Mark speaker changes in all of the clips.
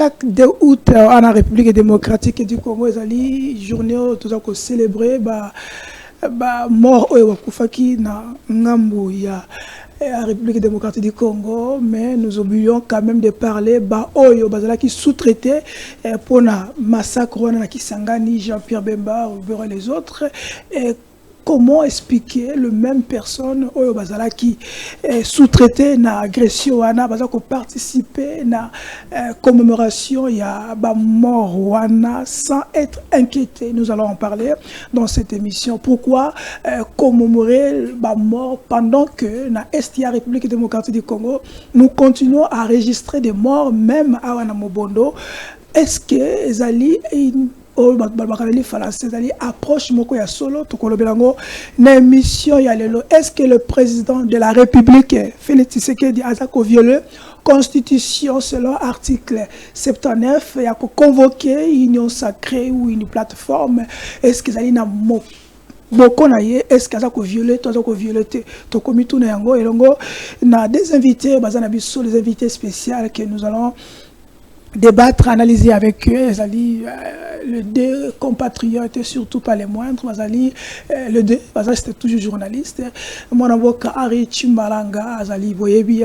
Speaker 1: chaque 2 août en République démocratique du Congo, ezali journée tout ça qu'on célébrer mort oyo wakufaki na ngambo ya la République démocratique du Congo, mais nous oublions quand même de parler oyo bazala qui sous-traité pour na massacre na Kisangani, Jean-Pierre Bemba ou les autres. Comment expliquer le même personne oyo bazala qui sous-traité na agression wana bazala ko participer na commémoration ya mort wana sans être inquiété. Nous allons en parler dans cette émission. Pourquoi commémorer mort pendant que na Estia République démocratique du Congo nous continuons à enregistrer des morts même à wana Mobondo? Est-ce que ezali approche moko ya solo tukolobelango na émission ya lelo? Est-ce que le président de la République Félix Tshisekedi a violé constitution selon article 79 et a convoqué une union sacrée ou une plateforme? Est-ce que zali na beaucoup naie? Est-ce que ça a violé toi ça violé to komitu na yango elongo na des invités bazana biso les invités spéciaux que nous allons débattre, analyser avec eux. Les deux compatriotes et surtout pas les moindres. Le deux, c'était toujours journaliste. Mon avocat Ari Chimbalanga, Boyebi,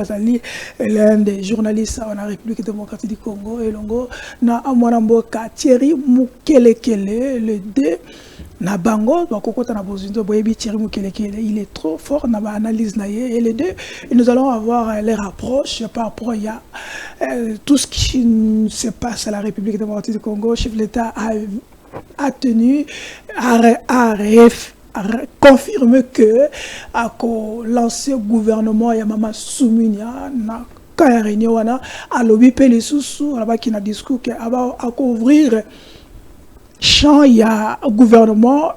Speaker 1: l'un des journalistes en République démocratique du Congo et Longo. Na mon avocat Thierry Mukelekele, le deux. Na bango bakokota na bozindo boyebi Thierry Mukelekele, il est trop fort na analyse na et les deux et nous allons avoir les rapproches par rapport à tout ce qui se passe à la République démocratique du Congo. Chef de l'État a tenu à confirmer que à lancer gouvernement ya mama Soumunia na ka réunion wana à lobby pele susu là-bas qui na discours que à couvrir champ, il y a un gouvernement,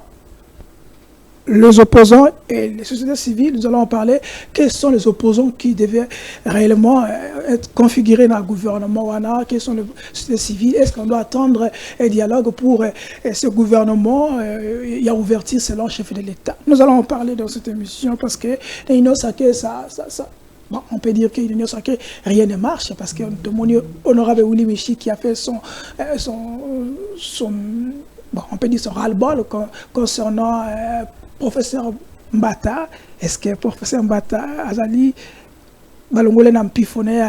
Speaker 1: les opposants et les sociétés civiles. Nous allons en parler. Quels sont les opposants qui devaient réellement être configurés dans le gouvernement? Quels sont les sociétés civiles? Est-ce qu'on doit attendre un dialogue pour ce gouvernement? Il y a ouverture selon le chef de l'État. Nous allons en parler dans cette émission parce que on peut dire qu'il n'y a rien ne marche parce que honorable Willy Michi qui a fait on peut dire son ras-le-bol concernant professeur Mbata. Est-ce que professeur Mbata Azali Balongole n'a pifonné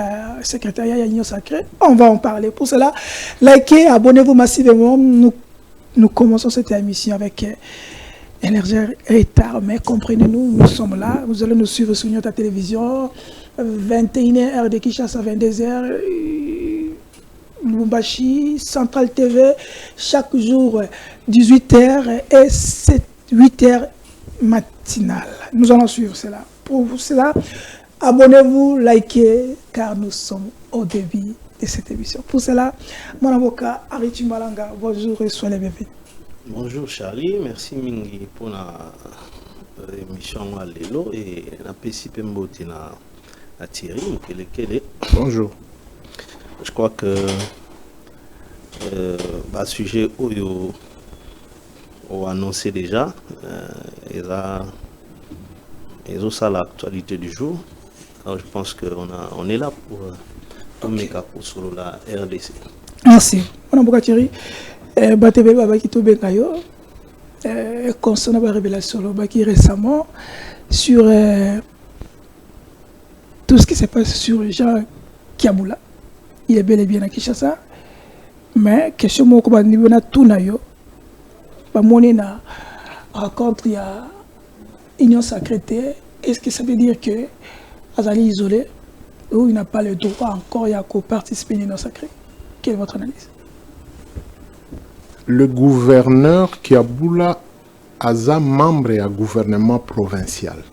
Speaker 1: secrétariat de l'Union sacrée? On va en parler. Pour cela, likez, abonnez-vous massivement. Nous commençons cette émission avec un retard, mais comprenez-nous, nous sommes là. Vous allez nous suivre sur notre télévision, 21h de Kinshasa, 22h, Lubumbashi, Central TV, chaque jour 18h et 8h matinale. Nous allons suivre cela. Pour cela, abonnez-vous, likez, car nous sommes au début de cette émission. Pour cela, mon avocat Ari Chimbalanga, bonjour et soyez les bienvenus.
Speaker 2: Bonjour Charlie, merci mingi pour l'émission à l'élo et la PCP Mboti à Thierry Mukelekele.
Speaker 3: Bonjour.
Speaker 2: Je crois que le sujet où on a annoncé déjà, ils ont ça l'actualité du jour. Alors je pense qu'on est là pour tout mettre sur la RDC.
Speaker 1: Merci. On a beaucoup Thierry. Batebe Babakito Bengayo, concernant la révélation récemment sur tout ce qui se passe sur Jean Kiaboula. Il est bel et bien à Kinshasa, mais question moi comme niveau na tout nayo, ba moni na rencontre il y a union sacrée. Est-ce que ça veut dire que Azali isolé ou il n'a pas le droit encore à participer à l'union sacrée? Quelle est votre analyse?
Speaker 3: Le gouverneur Kiaboula aza membre du gouvernement provincial.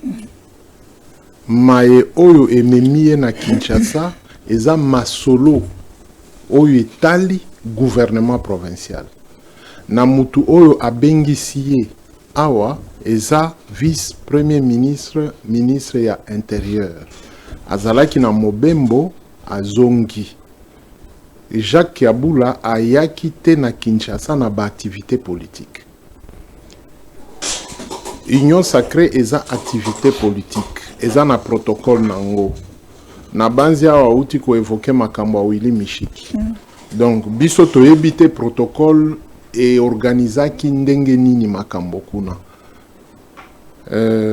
Speaker 3: Maye oyo ememie na Kinshasa eza masolo oyo etali gouvernement provincial. Na mutu oyo abengisi awa eza vice premier ministre ya intérieur. Azalaki na mobembo azongi. Jacques Kiaboula a quitté na Kinshasa na ba activité politique. Union sacrée eza activité politique. Eza na protocole nango. Na banzia wa uti ko évoquer makambo Willy Michiki. Donc biso toyebite protocole et organisaki ndenge nini makambo kuna.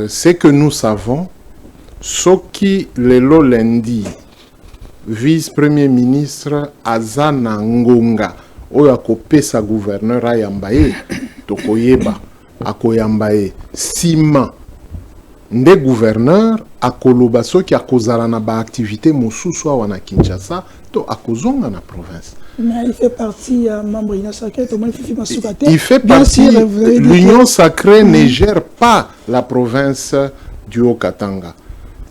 Speaker 3: C'est que nous savons soki lelo lundi vice-premier ministre Azana Ngonga oyo akopesa gouverneur ayambaye tokoyeba akoyambaye sima nde gouverneur akoloba soki akozala na ba activité mosusu awa na Kinshasa to akozonga na province.
Speaker 1: Mais il fait partie membre de l'Union sacrée,
Speaker 3: il fait partie. L'Union sacrée ne gère pas la province du Haut-Katanga.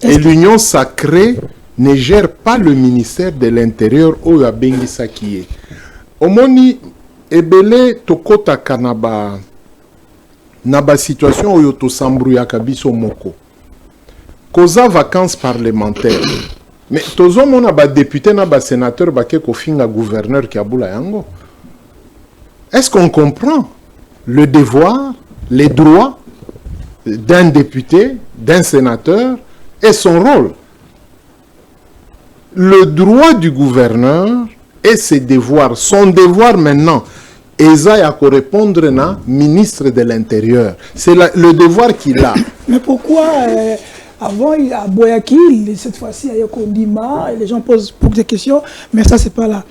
Speaker 3: Et l'Union sacrée ne gère pas le ministère de l'Intérieur au Yabengi Sakiye. Omoni ebele tokota kanaba naba situation oyo to sambrouillaka biso moko. Koza vacances parlementaires. Mais tous on a ba député na ba sénateur ba ke kofinga gouverneur qui abula yango. Est-ce qu'on comprend le devoir, les droits d'un député, d'un sénateur et son rôle? Le droit du gouverneur et ses devoirs, son devoir maintenant, Eza ya ko répondre na ministre de l'Intérieur. C'est le devoir qu'il a.
Speaker 1: Mais pourquoi avant, à Boyaki, cette fois-ci, il y a Kondima, et les gens posent beaucoup de questions, mais ça, c'est pas là.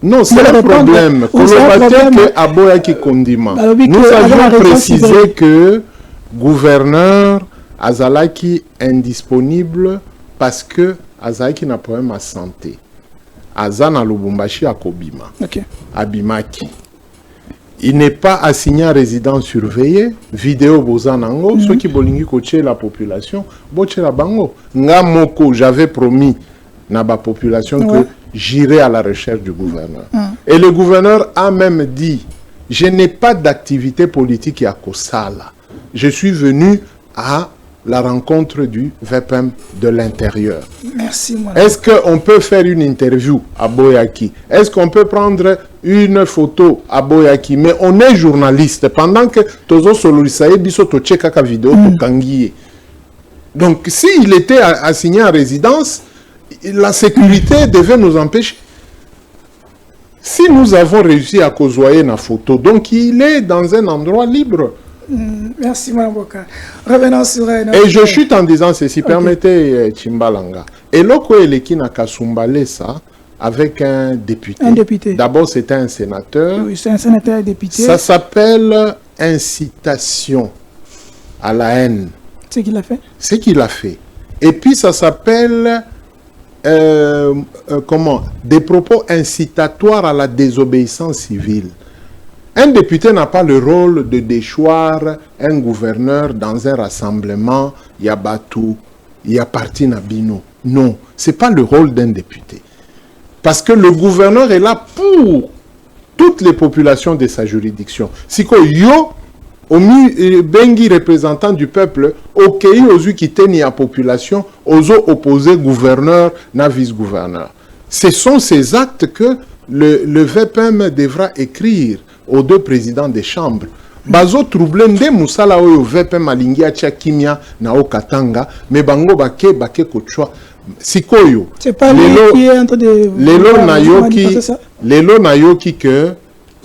Speaker 3: Non, c'est un problème. À Boyaki Kondima. Nous avions précisé que gouverneur Azalaki indisponible parce que Azalaki n'a pas problème à santé. Azana Lubumbashi à Kobima. Abimaki. Il n'est pas assigné à résidence surveillée, vidéo bozanango, ceux qui bolingi coacher la population, boche la bango. Nga moko, j'avais promis na ba population que j'irai à la recherche du gouverneur. Et le gouverneur a même dit, je n'ai pas d'activité politique à Kosala. Je suis venu à la rencontre du VPM de l'Intérieur.
Speaker 1: Merci.
Speaker 3: Est-ce qu'on peut faire une interview à Boyaki? Est-ce qu'on peut prendre une photo à Boyaki? Mais on est journaliste. Pendant que Tozo Soloisaye biso to cheka vidéo to kangiye. Donc s'il était assigné en résidence, la sécurité devait nous empêcher. Si nous avons réussi à causoyer la photo, donc il est dans un endroit libre.
Speaker 1: Merci, Mme Boka. Revenons sur...
Speaker 3: Et je chute en disant ceci, permettez Chimbalanga. Et l'oko eleki na Kasumbale ça, avec un député.
Speaker 1: Un député.
Speaker 3: D'abord, c'était un sénateur.
Speaker 1: Oui, c'est un sénateur et député.
Speaker 3: Ça s'appelle incitation à la haine.
Speaker 1: C'est ce qu'il a fait.
Speaker 3: C'est ce qu'il a fait. Et puis, ça s'appelle... comment? Des propos incitatoires à la désobéissance civile. Un député n'a pas le rôle de déchoir un gouverneur dans un rassemblement, Yabatou, Yaparti Nabino. Non, ce n'est pas le rôle d'un député. Parce que le gouverneur est là pour toutes les populations de sa juridiction. Si yo, omi bengi représentant du peuple, ok, ozu kiteni la population, ozo opposé gouverneur na vice-gouverneur. Ce sont ces actes que le VPM devra écrire aux deux présidents des chambres. Bazo trouble nde musala oyo VPM alingi atia kimia na Okatanga, mais bango bake kochwa. Sikoyo.
Speaker 1: C'est pas lui qui est en train de...
Speaker 3: Lelo na yoki que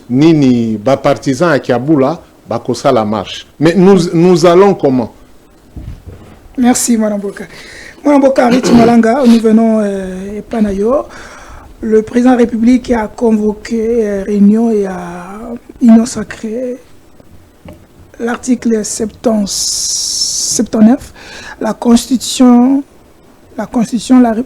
Speaker 3: nini ba partisan à Kiabula bakosa la marche. Mais nous allons comment?
Speaker 1: Merci Madame Boka. Madame Boka Malanga, nous venons Panayo. Le président de la République a convoqué réunion et à Union sacrée. L'article 79, la Constitution,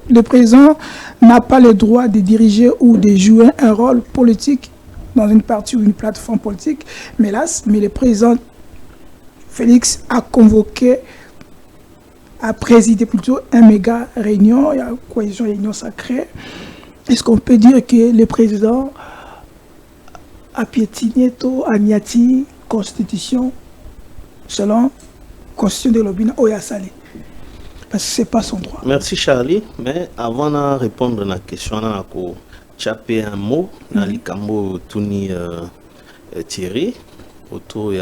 Speaker 1: le président n'a pas le droit de diriger ou de jouer un rôle politique dans une partie ou une plateforme politique. Mais le président Félix a convoqué, a présidé plutôt un méga réunion, il y a coalition réunion sacrée. Est-ce qu'on peut dire que le président a piétiné a niati constitution selon la constitution de l'Obina Oyasali? Parce que ce n'est pas son droit.
Speaker 2: Merci Charlie, mais avant de répondre à la question, on a chapé un mot dans le cambo Tuni Thierry autour du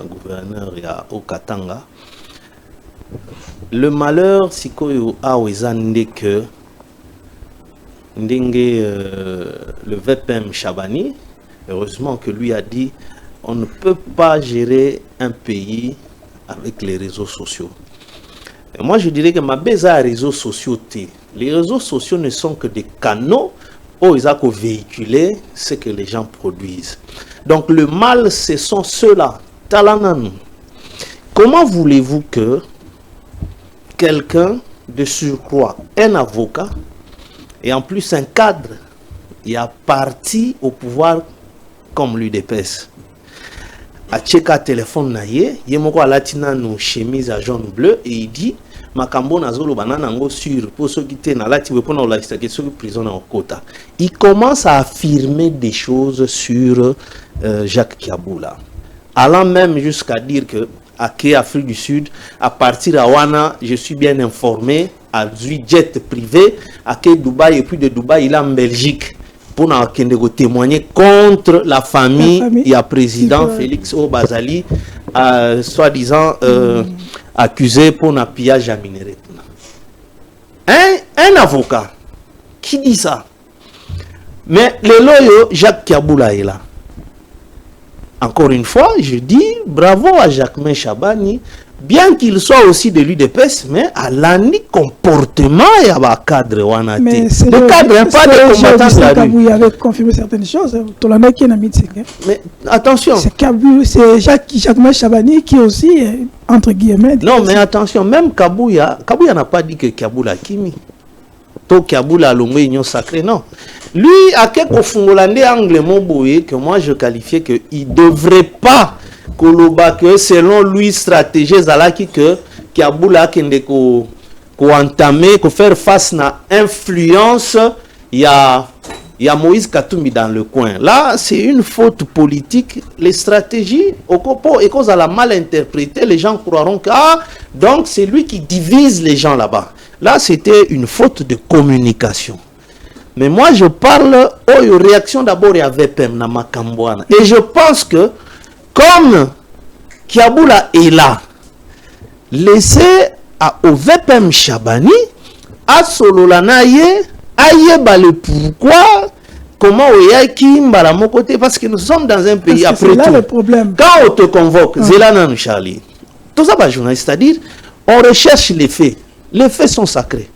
Speaker 2: gouverneur au Katanga. Le malheur, c'est que le VPM Chabani, heureusement que lui a dit on ne peut pas gérer un pays avec les réseaux sociaux. Et moi je dirais que ma beza à réseaux sociaux, les réseaux sociaux ne sont que des canaux où ils ont véhiculé ce que les gens produisent. Donc le mal, ce sont ceux-là. Talananu. Comment voulez-vous que quelqu'un de surcroît, un avocat, et en plus un cadre, il a parti au pouvoir comme l'UDPS. A tcheka téléphone naie, yemoko alatina no chemise à jaune bleu et il dit makambo nazolo banana ngo sur pour ceux qui étaient na lati wepona la question prison en quota. Il commence à affirmer des choses sur Jacques Kiaboula, allant même jusqu'à dire que à Afrique du Sud, à partir de Wana, je suis bien informé, à du jet privé, à Dubaï et puis de Dubaï, il est en Belgique pour témoigner contre la famille. Il y a président Félix Obazali, soi-disant accusé pour un pillage à minerai. Un avocat qui dit ça. Mais le loyo, Jacques Kiaboula est là. Encore une fois, je dis bravo à Jacquemain Chabani, bien qu'il soit aussi de l'UDPS, mais à l'année comportement et à la cadre wanate. Le cadre, pas de combattants de la rue.
Speaker 1: Vous avez confirmé certaines choses.
Speaker 2: Mais attention.
Speaker 1: C'est Jacquemain Chabani qui aussi, entre guillemets.
Speaker 2: Non, mais attention, même Kabouya n'a pas dit que Kaboula Kimi. To Kaboula Longwe Union Sacrée, non. Lui, à quelque fongolande angle moboye que moi je qualifiais que il devrait pas que selon lui stratégie zalaki que Kaboula kende ko entamer ko faire face na influence il y a Moïse Katumbi dans le coin. Là, c'est une faute politique. Les stratégies, au copo, et cause à la mal interpréter, les gens croiront que donc c'est lui qui divise les gens là-bas. Là, c'était une faute de communication. Mais moi, je parle aux réactions d'abord à VPM na Makambouana. Et je pense que, comme Kiaboula est là, laissez au VPM Chabani, à Sololanaye, aïe le pourquoi, comment oyaki mbala côté, parce que nous sommes dans un pays après tout.
Speaker 1: Le problème.
Speaker 2: Quand on te convoque, Zélana Charlie, tout ça va journaliste, c'est-à-dire, on recherche les faits. Les faits sont sacrés.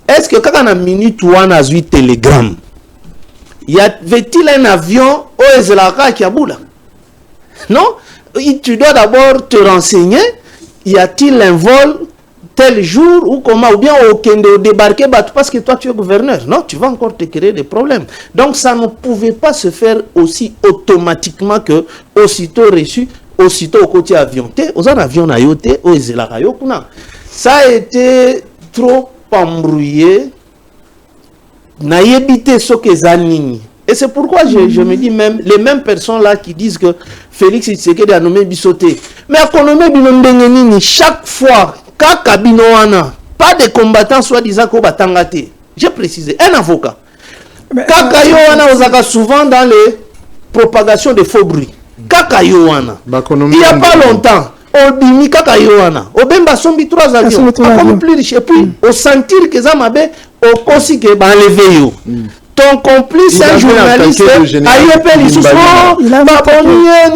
Speaker 2: Est-ce que quand on a minute ou on a 8 télégrammes, y avait-il un avion au Ezlaka qui a boula? Non? Tu dois d'abord te renseigner. Y a-t-il un vol tel jour ou comment? Ou bien au débarquer parce que toi tu es gouverneur. Non, tu vas encore te créer des problèmes. Donc ça ne pouvait pas se faire aussi automatiquement que aussitôt reçu, aussitôt au côté avion. Aux avions à yote, au Ezlaka yokuna. Ça a été trop embrouillé. Naïbité ce que zanini. Et c'est pourquoi je me dis même, les mêmes personnes là qui disent que Félix Tshisekedi a nommé Bissoté. Mais à nommé Binombengenini, chaque fois, Kakabinoana, pas de combattants soi-disant qu'on va t'engater. J'ai précisé, un avocat. Kakayoana osaka souvent dans les propagations de faux bruits. Kakayoana. Il n'y a pas longtemps. Obimi Kakayoana. Obemba sombi 3 avions. Comme plus riche. Et puis, au sentir que Zamabe, au consi que enlevé yo. Ton complice, un journaliste, aïe,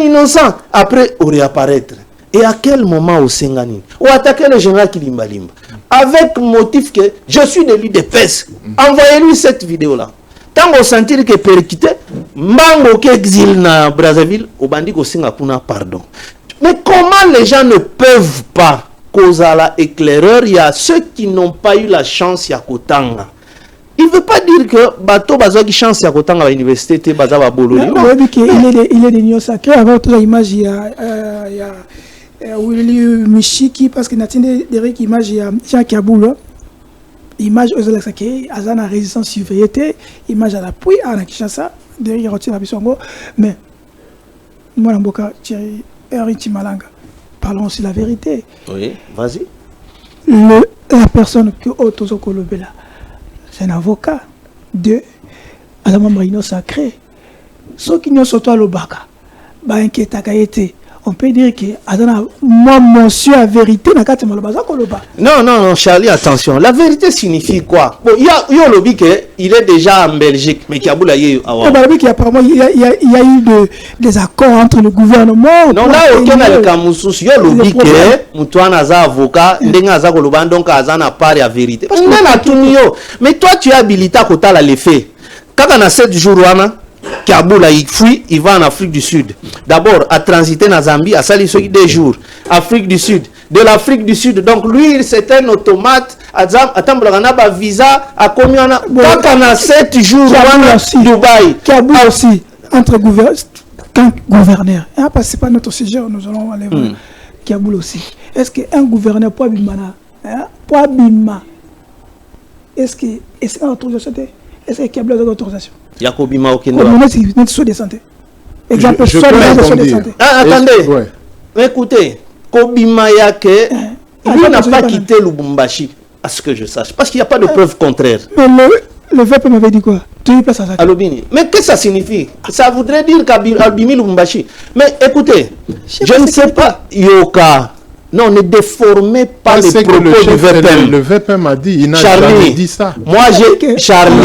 Speaker 2: il innocent. Après, on réapparaître. Et à quel moment au Sengani? Ou attaquer le général Kilimba Limba? Avec motif que je suis de l'UDPS. Envoyez-lui cette vidéo-là. Tant qu'on sentir que perquité, Mbango qui exil na Brazzaville, au bandit au Singapour, pardon. Mais comment les gens ne peuvent pas causer la éclaireur? Il y a ceux qui n'ont pas eu la chance à Kotanga. Il ne veut pas dire que bateau bazo qui chance à Kotanga à l'université te baza ba bololi. Non,
Speaker 1: il est des nions sacrés. Avant toute l'image il y a Willy Michiki parce qu'il n'a pas des images il y a Jean Kiaboula. Image aux Alexakei, Azana résistance surveillée, image à l'appui à la Kinshasa, derrière retire la puissance. Mais moi Mboka Thierry Henri Malanga, parlons aussi la vérité.
Speaker 2: Oui, vas-y.
Speaker 1: La personne que Otozo Kolobela, c'est un avocat de Adama Marino Sacré. Ceux qui n'ont sauté à l'Obaka, bah inquiète à Gaïté, on peut dire que moi, monsieur, la vérité,
Speaker 2: non, non, Charlie, attention. La vérité signifie quoi? Bon, il y a un lobby il est déjà en Belgique, mais qui a boula y
Speaker 1: apparemment, il y a eu des accords entre le gouvernement.
Speaker 2: Non, là, aucun a le Kamoussous, il y a un lobby qui est, Moutouan Aza avocat, Ndengaza Koloban, donc Aza n'a pas la vérité. Parce que mais toi, tu es habilité à côté à l'effet. Quand on a 7 jours, Kaboula, il fuit, il va en Afrique du Sud. D'abord, à transiter dans Zambie, à salir des jours. Afrique du Sud. De l'Afrique du Sud. Donc, lui, c'est un automate. Attends, on a visa. À combien on a? Quand on a 7 jours, à Dubaï.
Speaker 1: Kaboula aussi, entre gouverneurs. Parce que ce n'est pas notre sujet, nous allons aller voir. Kaboula aussi. Est-ce qu'un gouverneur peut bimana? Peut bima? Est-ce qu'il y a une autorisation? Est-ce qu'il y a une autorisation?
Speaker 2: Yakobima au Kenya.
Speaker 1: Notre soin de santé. Exemple,
Speaker 3: je
Speaker 1: soin de santé.
Speaker 2: Ah, attendez. Ouais. Écoutez, Kobima Yake, lui n'a pas quitté Lubumbashi, à ce que je sache, parce qu'il n'y a pas de preuve contraire.
Speaker 1: Mais le VP m'avait dit quoi? Tu place à ça.
Speaker 2: Alobini. Mais qu'est-ce que ça signifie? Ça voudrait dire qu'Albimi Lubumbashi. Mais écoutez, je ne sais pas, Yoka. Non, ne déformez pas les propos du VPM.
Speaker 3: Le VPM a dit, il n'a jamais dit ça.
Speaker 2: Moi, Charlie,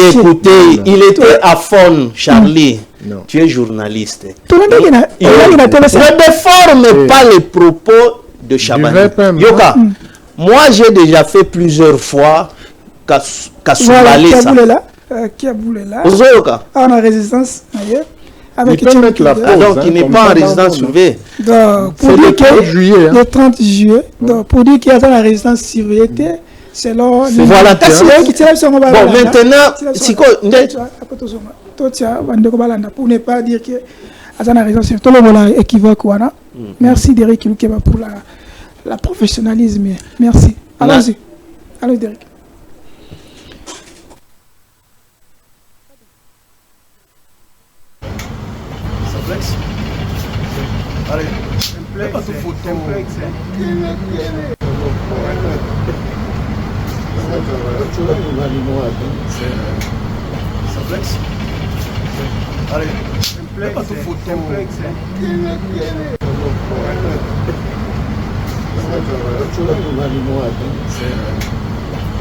Speaker 2: écoutez, il était à fond, Charlie.
Speaker 3: Non.
Speaker 2: Tu es journaliste.
Speaker 1: Ne
Speaker 2: déforme pas les propos de Chabani. Yoka, moi, j'ai déjà fait plusieurs fois Kassoubale ça.
Speaker 1: Qui a boulé là?
Speaker 2: Yoka.
Speaker 1: On a résistance ailleurs.
Speaker 3: Avec il peut mettre la pause,
Speaker 2: donc il n'est pas en résidence surveillée.
Speaker 1: Pour dire
Speaker 3: le 30 juillet.
Speaker 1: Le 30 juillet. Donc pour dire qu'il y a la résidence surveillée, c'est là.
Speaker 2: Voilà. Bon, maintenant, si quoi?
Speaker 1: Pour ne pas dire que la résidence surveillée, tout le monde est équivoque. Merci Derek Lukeba pour la professionnalisme. Merci. Allons-y. Allez Derek.
Speaker 4: Allez, pas tout foutre. Ça flex. Allez, pas tout foutre. Ça flex. Allez, pas tout foutre.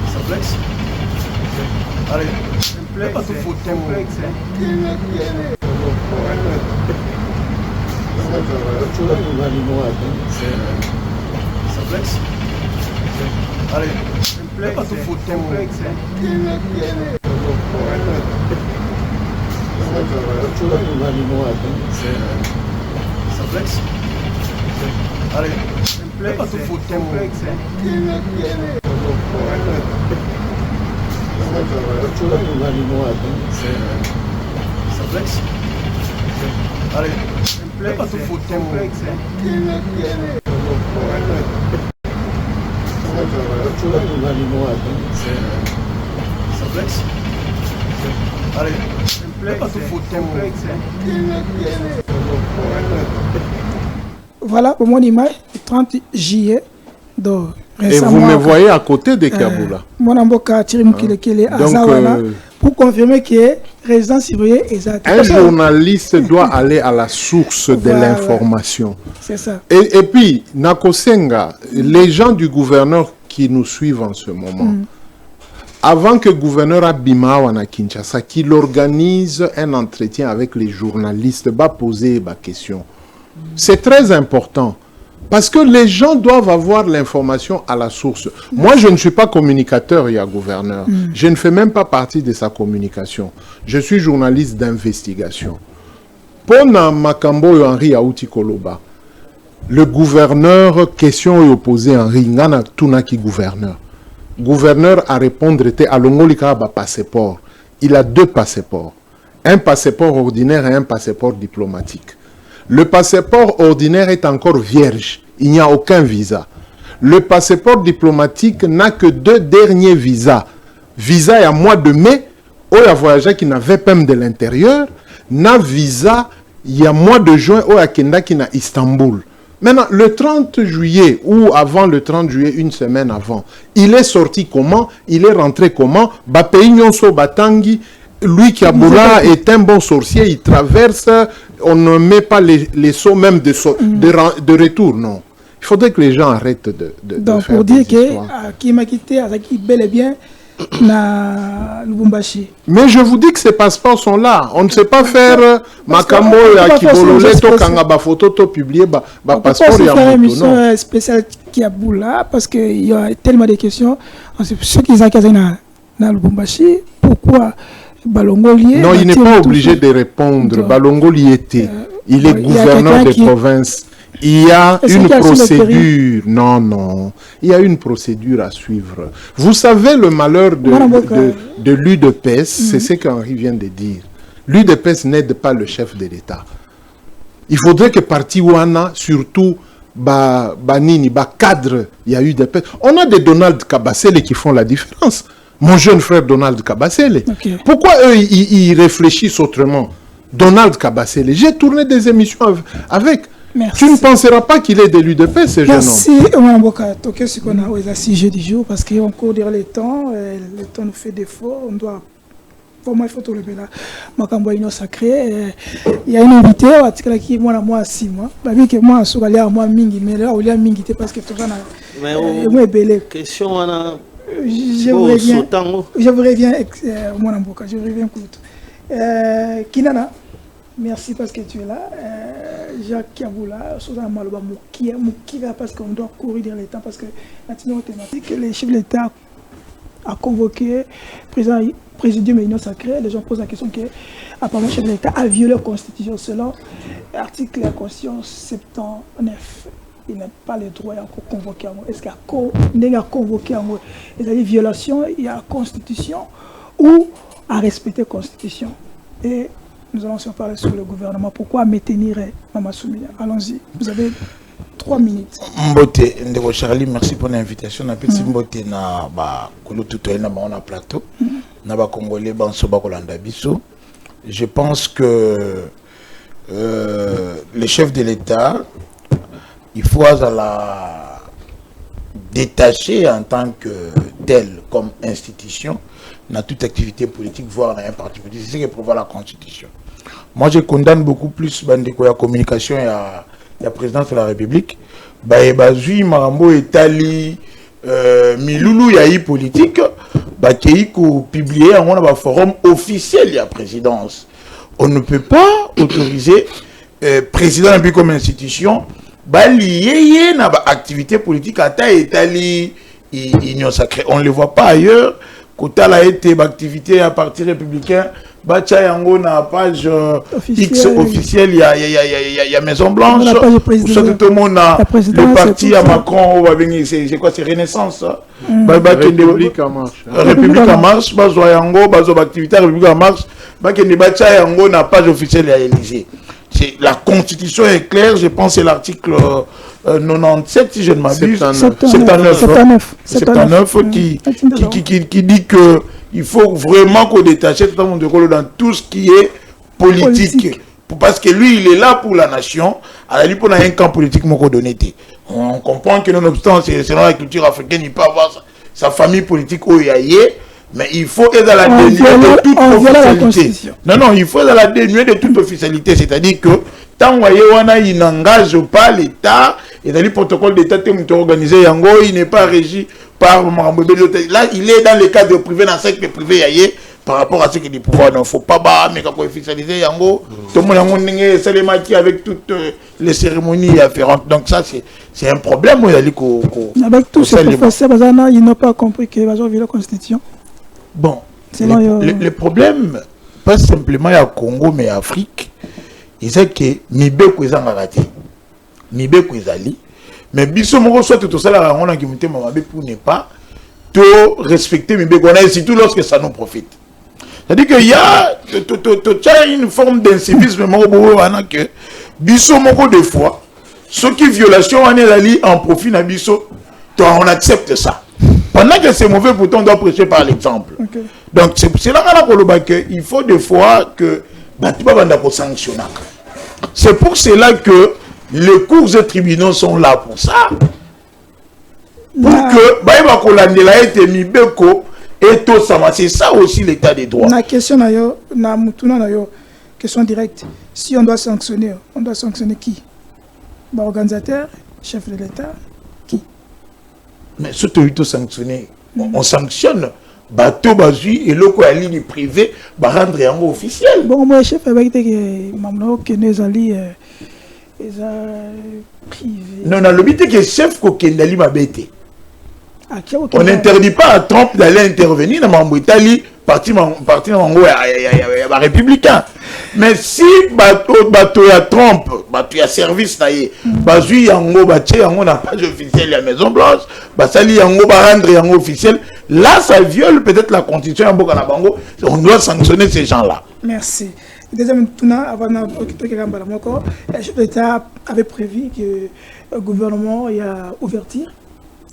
Speaker 4: Ça flex. Allez, pas tout foutre. Ça flex. Allez, pas tout foutre. Ça flex. Allez, pas tout foutre. Ça flex. Allez, pas tout foutre.
Speaker 1: Voilà, au mois de mai, 30 juillet.
Speaker 3: Et vous me voyez à côté de Kaboula.
Speaker 1: Pour confirmer que résidence surveillée exact.
Speaker 3: Un journaliste doit aller à la source de l'information.
Speaker 1: C'est ça.
Speaker 3: Et puis, Nakosenga, les gens du gouverneur qui nous suivent en ce moment, avant que le gouverneur Abima à Kinshasa, qu'il organise un entretien avec les journalistes, va poser des questions. C'est très important. Parce que les gens doivent avoir l'information à la source. Moi, je ne suis pas communicateur, il y a gouverneur. Je ne fais même pas partie de sa communication. Je suis journaliste d'investigation. Pona Makambo Henri Aouti Koloba, le gouverneur, question opposée Henri, Ngana Tunaki gouverneur. Gouverneur a répondre était à l'Ongolika passeport. Il a 2 passeports. Un passeport ordinaire et un passeport diplomatique. Le passeport ordinaire est encore vierge. Il n'y a aucun visa. Le passeport diplomatique n'a que 2 derniers visas. Visa il y a mois de mai, où il y a voyageur qui n'avait pas même de l'intérieur. N'a visa il y a mois de juin, où il y a Kenda qui n'a Istanbul. Maintenant, le 30 juillet ou avant le 30 juillet, une semaine avant, il est sorti comment? Il est rentré comment? Bapeyi Nyonso Batangi, lui Kaboula est un bon sorcier, il traverse on ne met pas les sauts même de retour, non. Il faudrait que les gens arrêtent de
Speaker 1: donc,
Speaker 3: faire
Speaker 1: pour dire
Speaker 3: des histoires.
Speaker 1: que qui m'a quitté, qui bel et bien na Lubumbashi.
Speaker 3: Mais je vous dis que ces passeports sont là. On ne sait pas faire Makambo et Kibolole, to Kangaba photo, to publier, passeport et
Speaker 1: un faire une
Speaker 3: moto. Non.
Speaker 1: émission spéciale qui a boula parce qu'il y a tellement de questions. Ceux qui ont na Lubumbashi, pourquoi Balongoli?
Speaker 3: Non, il n'est pas obligé de répondre.
Speaker 1: Donc,
Speaker 3: Balongoli était. Il est
Speaker 1: il y a
Speaker 3: gouverneur
Speaker 1: quelqu'un
Speaker 3: de province. Il y a une
Speaker 1: qu'il y a sur le
Speaker 3: procédure. Non. Il y a une procédure à suivre. Vous savez le malheur de l'UDPS, c'est ce qu'Henri vient de dire. L'UDPS n'aide pas le chef de l'État. Il faudrait que parti Wana, surtout Banini, cadre, il y a UDPS. On a des Donald Kabasele qui font la différence. Mon jeune frère Donald Kabasele.
Speaker 1: Okay.
Speaker 3: Pourquoi eux, ils réfléchissent autrement? Donald Kabasele, j'ai tourné des émissions avec.
Speaker 1: Merci.
Speaker 3: Tu ne penseras pas qu'il est de l'UDP, ce jeune homme.
Speaker 1: Merci, Mboka. Ok, ce qu'on a aux assises du jour, parce qu'on court le temps nous fait défaut, on doit... Pour moi, il faut tout le là. Makambo est sacré. Il y a une invitée, qui est moi 6 mois. Que moi, je suis allé à moi mingi, mais là, il y a mingi parce que tu vas
Speaker 2: mais question,
Speaker 1: je vous reviens, mon Mboka, je reviens court. Kinana. Merci parce que tu es là. Jacques Kiaboula, Suzanne Maloba Moukira, parce qu'on doit courir dans les temps, parce que maintenant, thématique, les chefs de l'État a convoqué le présidium et sacré. Les gens posent la question que, apparemment, le chef de l'État a violé la Constitution selon l'article de la Constitution 79. Il n'a pas le droit encore convoquer en moi. Est-ce qu'il a convoqué en moi? Il y a des violations, il y a la Constitution ou à respecter la Constitution. Et nous allons se parler sur le gouvernement. Pourquoi maintenir Mama Soumia? Allons-y. Vous avez 3 minutes.
Speaker 5: Mbote, Ndeko Charlie, merci pour l'invitation. Na petit Mbote na kolo tutoye na on a plateau. Na ba Congolais banso ba kolanda biso. Je pense que les chefs de l'État, il faut la détacher en tant que tel comme institution dans toute activité politique, voire dans un parti politique. C'est ce que prévoit la Constitution. Moi, je condamne beaucoup plus la communication et la présidence de la République. Bazui, Marambo, Etali, Miloulou, Yahi politique, qui a publié un forum officiel de la présidence. On ne peut pas autoriser président comme institution lié à l'activité politique à Etali, Union sacrée. On ne le voit pas ailleurs. Quand elle a été activité à parti républicain, yango na page X officielle, il y a Maison Blanche. Tout le monde a le parti à Macron, c'est quoi, c'est Renaissance.
Speaker 3: République en marche.
Speaker 5: République en marche, bazo yango, bazo activité République en marche, yango na page officielle à Élysée. La Constitution est claire, je pense c'est l'article 97, si je ne m'abuse, 79 qui dit que il faut vraiment qu'on détache tout le monde de rôle dans tout ce qui est politique. Parce que lui, il est là pour la nation, à la pour un camp politique donné. On comprend que nonobstant, selon la culture africaine, il peut avoir sa famille politique au Yaye, mais il faut être à la dénuée de toute officialité. Non, il faut être à la dénuée de toute officialité. C'est-à-dire que tant qu'il n'engage pas l'État, et dans le protocole d'État organisé, il n'est pas régi par là, il est dans le cadre privé, dans le secteur privé, par rapport à ce qu'il est pouvoir. Il ne faut pas mais officialiser Yango. Tout le monde est avec toutes les cérémonies afférentes. Donc ça, c'est un problème. Avec
Speaker 1: tous ces professeurs, ils n'ont pas compris qu'ils ont violé la Constitution.
Speaker 5: Bon, le problème, pas simplement à Congo, mais à Afrique, c'est que Mibeko est en raté. Mibeko est allé. Mais biso moko soit tout ça là, on a qui monté mabe pour ne pas tout respecter Mibeko, surtout lorsque ça nous profite. C'est-à-dire qu'il y a une forme d'incivisme que biso moko des fois, ceux qui violation on est allé en profit na biso, on accepte ça. Pendant que c'est mauvais, pourtant on doit prêcher par l'exemple. Okay. Donc c'est là qu'il faut des fois que sanctionner. C'est pour cela que les cours et tribunaux sont là pour ça. Pour que c'est ça aussi l'état des droits.
Speaker 1: La question question directe. Si on doit sanctionner qui? L'organisateur, chef de l'État, qui?
Speaker 5: Mais ce que sanctionner, on sanctionne. Bateau bazui et le quoi ligne privée va rendre un officiel.
Speaker 1: Bon, moi chef avec que maman que nous allons privé.
Speaker 5: Non, le but est que chef ko kendali mabete.
Speaker 1: On
Speaker 5: n'interdit pas à Trump d'aller intervenir dans mon Italie, parti républicain. Mais si bateau à Trump, bateau à service naïe, bazui yango baché yango na page officielle la Maison Blanche, basali yango ba rendre yango officiel, là ça viole peut-être la constitution en Boka Bango, on doit sanctionner ces gens-là.
Speaker 1: Merci. Deuxième tournant avant le chef d'État avait prévu que le gouvernement y a ouverture.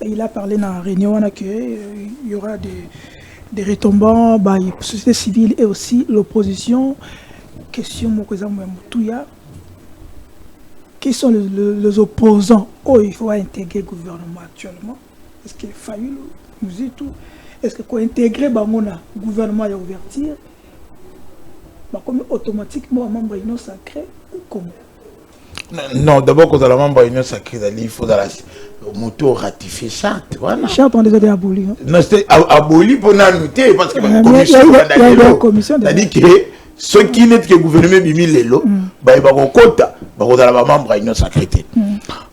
Speaker 1: Il a parlé dans la réunion qu'il y aura des retombants, la société civile et aussi l'opposition. Question, qui sont les opposants? Oh, il faut intégrer le gouvernement actuellement. Est-ce qu'il a fallu nous dire tout? Est-ce qu'il faut intégrer le gouvernement à ouverture? Comme automatiquement, un membre union sacré ou comment?
Speaker 5: Non, d'abord, quand on a un membre union sacré, il faut moto ratifier charte. Voilà.
Speaker 1: Charte, on les a abolis.
Speaker 5: Non, c'était aboli pour nous noter parce que la commission c'est-à-dire que ceux qui n'étaient que le gouvernement bimi lelo, ils vont quota, ils vont avoir membre union sacré.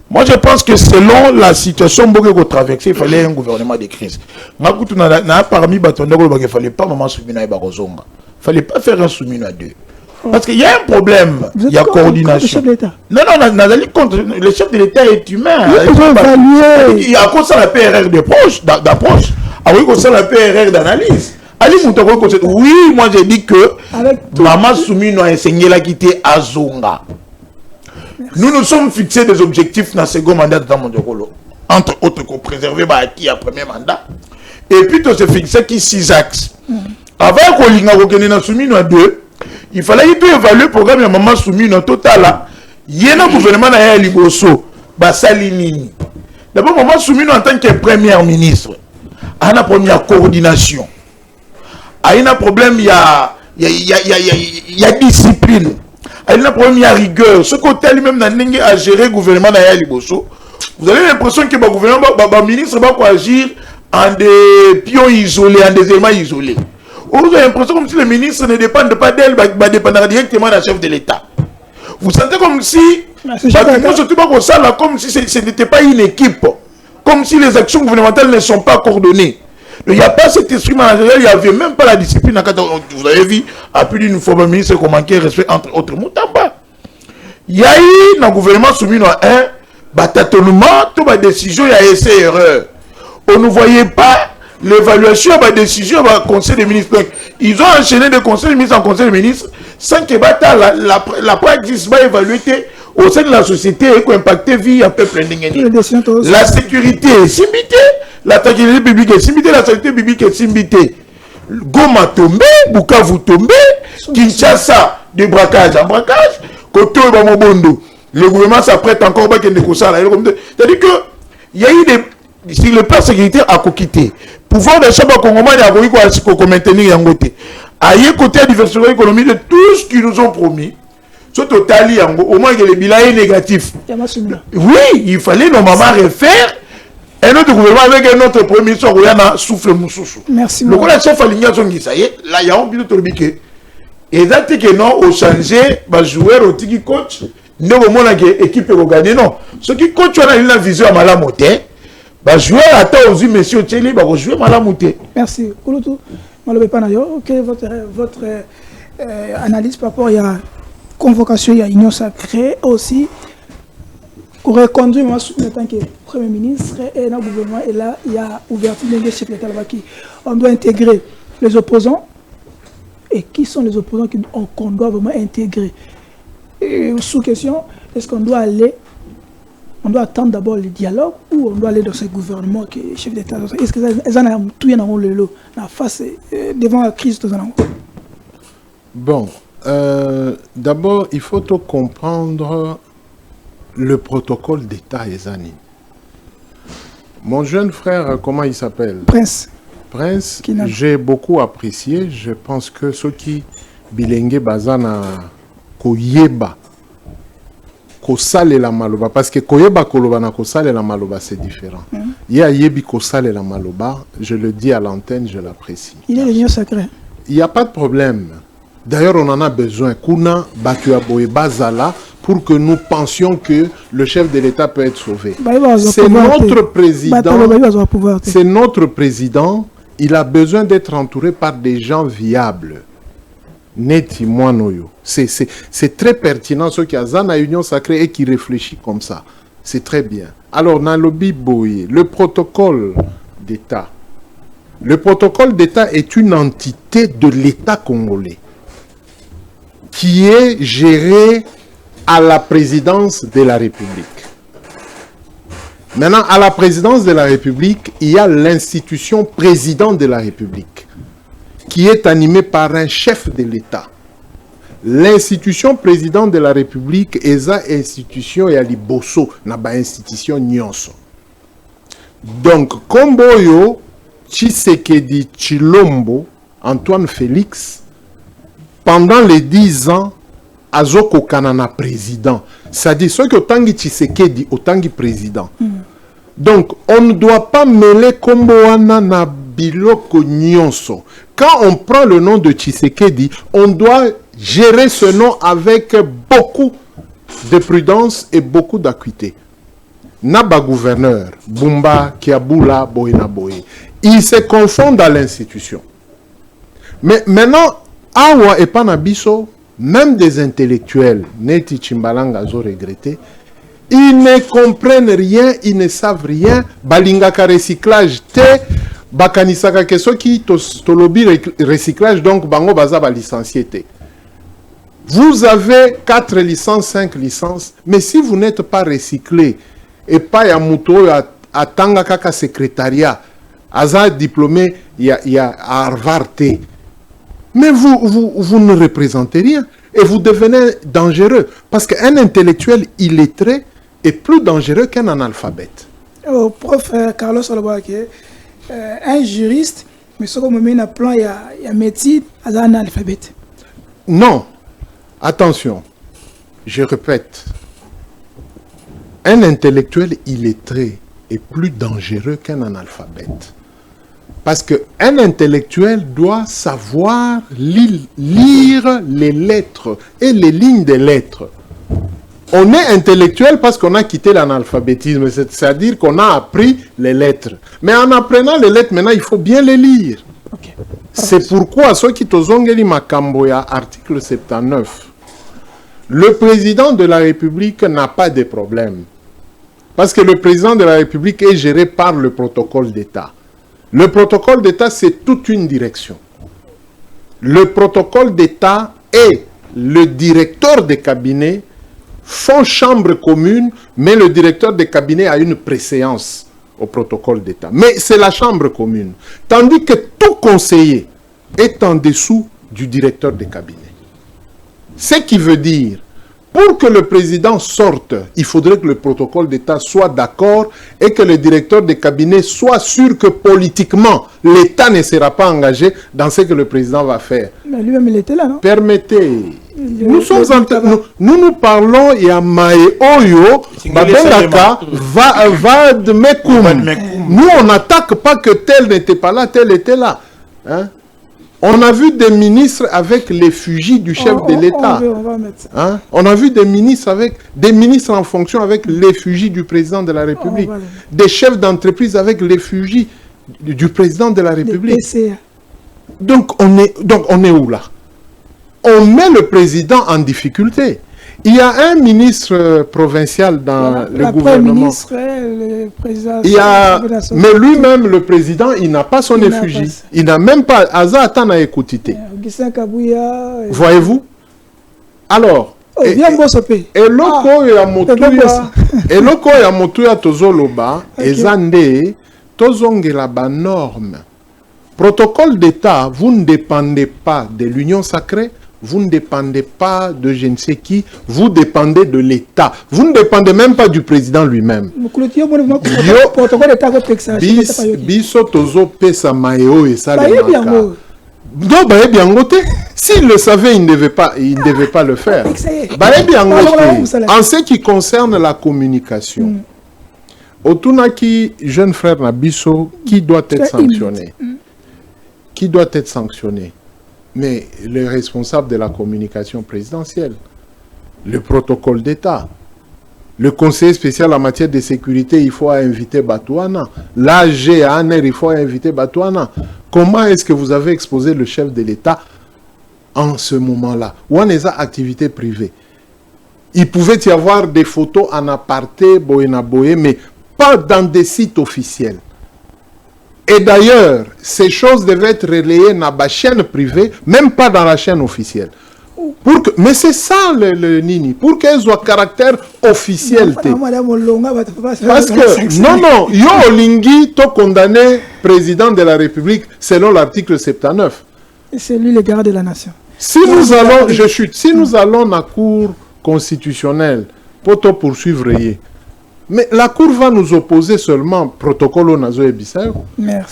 Speaker 5: Moi, je pense que selon la situation que traversée, il fallait un gouvernement de crise. Parmi les il ne fallait pas maman soumis à Barozonga. Il ne fallait pas faire un soumis à deux. Parce qu'il y a un problème, il y a coordination. Non, le chef de l'État est humain. Il y a quoi ça la PRR d'approche. Ah oui, ça la PRR d'analyse. Oui, moi j'ai dit que maman Soumino a enseigné la quitter à Zonga. Nous nous sommes fixés des objectifs dans le second mandat de Tamondokolo. Entre autres, qu'on préserver qui a premier mandat. Et puis, on s'est fixé qui 6 axes. Avant qu'on ait dans Soumino à 2, il fallait évaluer le programme de maman Soumino total. Il y a un gouvernement à Liboso, Bassalinini. D'abord, maman Soumino en tant que première ministre, a une première coordination. Il y a un problème, il y a discipline. Il y a un problème, il y a rigueur. Ce côté lui-même a géré le gouvernement à Liboso. Vous avez l'impression que le gouvernement, le ministre va agir en des pions isolés, en des éléments isolés. Vous avez l'impression comme si le ministre ne dépend pas d'elle, il dépendra directement d'un chef de l'État. Vous sentez comme si, comme si ce n'était pas une équipe, comme si les actions gouvernementales ne sont pas coordonnées. Il n'y a pas cet esprit managérial, il n'y avait même pas la discipline. Vous avez vu, à plus d'une fois, le ministre qui manquait respect entre autres Moutamba. Il y a eu dans le gouvernement soumis à un tâtonnement, toute la décision, il y a essai erreur. On ne voyait pas l'évaluation de la décision du conseil des ministres. Donc, ils ont enchaîné de conseil des ministres en conseil des ministres sans que la pratique soit évaluée au sein de la société et impacté vie à peuple. La sécurité est simbité, la sécurité publique est simbité, la sécurité publique est simbité. Goma tombé, Bukavu tombé, Kinshasa de braquage en braquage, Koto et Bamobondo. Le gouvernement s'apprête encore à c'est-à-dire qu'il y a eu des. Si le plan sécuritaire a quitté, pouvoir de chaque Congolais a pour maintenir un côté. Aïe côté à diversifier l'économie de tout ce qu'ils nous ont promis. Ce total, au moins que le bilan est négatif. Oui, il fallait normalement refaire un autre gouvernement avec un autre premier ministre où il y a un souffle moussoussou.
Speaker 1: Merci.
Speaker 5: Le coup, chef Aligna Zongi, ça y est, là, il y a un but de tourbiquer. Et ça, c'est que non, au changer, joueur au tiki coach, nous, au moins, l'équipe est gagnée. Non. Ce qui coach, on a une vision à Malamoté. Jouer à temps aux yeux, monsieur Tchéli, jouer Malamoté.
Speaker 1: Merci. Kouloutou, quelle est votre analyse par rapport à la convocation, il y a union sacrée aussi, pour reconduire moi en tant que Premier ministre et dans le gouvernement, et là, il y a ouverture de chef de l'État qui on doit intégrer les opposants. Et qui sont les opposants qu'on doit vraiment intégrer? Et sous question, est-ce qu'on doit aller, on doit attendre d'abord le dialogue ou on doit aller dans ce gouvernement qui est chef d'État? Est-ce que ça a tout dans le lot, face devant la crise?
Speaker 3: Bon, d'abord, il faut comprendre le protocole d'État Ezani. Mon jeune frère, comment il s'appelle?
Speaker 1: Prince.
Speaker 3: Prince, j'ai beaucoup apprécié. Je pense que ceux qui bilingue bazana koyeba kosalela maloba parce que koyeba koloba na kosalela maloba c'est différent. Ya yebi kosalela maloba, je le dis à l'antenne, je l'apprécie.
Speaker 1: Il est l'union sacrée.
Speaker 3: Il n'y a pas de problème. D'ailleurs, on en a besoin. Kuna Batuaboe Bazala pour que nous pensions que le chef de l'État peut être sauvé. C'est notre président. C'est notre président. Il a besoin d'être entouré par des gens viables. Neti Moanoyo. C'est très pertinent ceux qui ont une union sacrée et qui réfléchissent comme ça. C'est très bien. Alors, Nalobi Boye, le protocole d'État. Le protocole d'État est une entité de l'État congolais qui est gérée à la présidence de la République. Maintenant, à la présidence de la République, il y a l'institution président de la République qui est animée par un chef de l'État. L'institution président de la République est une institution et liboso naba institution nyonso. Donc, Komboyo, Tshisekedi Tshilombo, Antoine Félix, pendant les 10 ans, Azoko Kanana président. C'est-à-dire, ceux qui ont tangi Tshisekedi, autant président. Donc, on ne doit pas mêler Komboana na Biloko Nyonso. Quand on prend le nom de Tshisekedi, on doit gérer ce nom avec beaucoup de prudence et beaucoup d'acuité. Naba gouverneur, Bumba, Kiabula, Boina Boye, ils se confondent à l'institution. Mais maintenant, Awa et Panabiso, même des intellectuels, Neti Chimbalanga ont regretté, ils ne comprennent rien, ils ne savent rien. Balingaka recyclage, te, bakanisaka keso ki tolobi recyclage, donc bango baza ba licencié te. Vous avez 4 licences, 5 licences, mais si vous n'êtes pas recyclé, et pas ya muto à tanga kaka secrétariat, aza diplômé ya à Harvard te. Mais vous ne représentez rien et vous devenez dangereux. Parce qu'un intellectuel illettré est plus dangereux qu'un analphabète.
Speaker 1: Oh, prof Carlos Alobake, un juriste, mais ce qu'on me met en plan, il y a médecine, il y a un analphabète.
Speaker 3: Non. Attention. Je répète. Un intellectuel illettré est plus dangereux qu'un analphabète. Parce qu'un intellectuel doit savoir lire les lettres et les lignes des lettres. On est intellectuel parce qu'on a quitté l'analphabétisme, c'est-à-dire qu'on a appris les lettres. Mais en apprenant les lettres, maintenant, il faut bien les lire. Okay. C'est pourquoi, ceux qui tozongeli makamboya, article 79, le président de la République n'a pas de problème. Parce que le président de la République est géré par le protocole d'État. Le protocole d'État, c'est toute une direction. Le protocole d'État et le directeur des cabinets font chambre commune, mais le directeur des cabinets a une préséance au protocole d'État. Mais c'est la chambre commune. Tandis que tout conseiller est en dessous du directeur des cabinets. Ce qui veut dire, pour que le président sorte, il faudrait que le protocole d'État soit d'accord et que le directeur des cabinets soit sûr que politiquement, l'État ne sera pas engagé dans ce que le président va faire.
Speaker 1: Mais lui-même, il était là, non?
Speaker 3: Permettez. Nous parlons, il y a Maé Oyo, Babengaka, va de Mekoum. Nous, on n'attaque pas que tel n'était pas là, tel était là. Hein? On a vu des ministres avec l'effigie du chef de l'État. Hein? On a vu des ministres en fonction avec l'effigie du président de la République. Des chefs d'entreprise avec l'effigie du président de la République. Donc on est où là? On met le président en difficulté. Il y a un ministre provincial dans le gouvernement. Le président, mais lui-même, le président, il n'a pas son effigie. Il n'a même pas... Voyez-vous? Alors... Et loko ya motuya tozoloba, ezande, tozongela ba norme. Protocole d'État, vous ne dépendez pas de l'union sacrée, vous ne dépendez pas de je ne sais qui, vous dépendez de l'État. Vous ne dépendez même pas du président lui-même. Non, bah, bien goûté. S'il le savait, il ne devait pas le faire. Bah, bien goûté. En ce qui concerne la communication, Otunaki, jeune frère Nabiso, qui doit être sanctionné? Qui doit être sanctionné? Mais le responsable de la communication présidentielle, le protocole d'État, le conseiller spécial en matière de sécurité, il faut inviter Batouana. L'AG à ANER, il faut inviter Batouana. Comment est-ce que vous avez exposé le chef de l'État en ce moment-là? Ou en les activités privées? Il pouvait y avoir des photos en aparté, boé, mais pas dans des sites officiels. Et d'ailleurs, ces choses devaient être relayées dans la chaîne privée, même pas dans la chaîne officielle. Mais c'est ça le Nini, pour qu'elles aient caractère officiel. Parce que, non, yo Lingui, to condamné président de la République selon l'article 79.
Speaker 1: C'est lui le garde de la nation.
Speaker 3: Si nous allons, je chute, si nous allons à la Cour constitutionnelle pour te poursuivre, mais la Cour va nous opposer seulement protocole au Nazo et Bissau.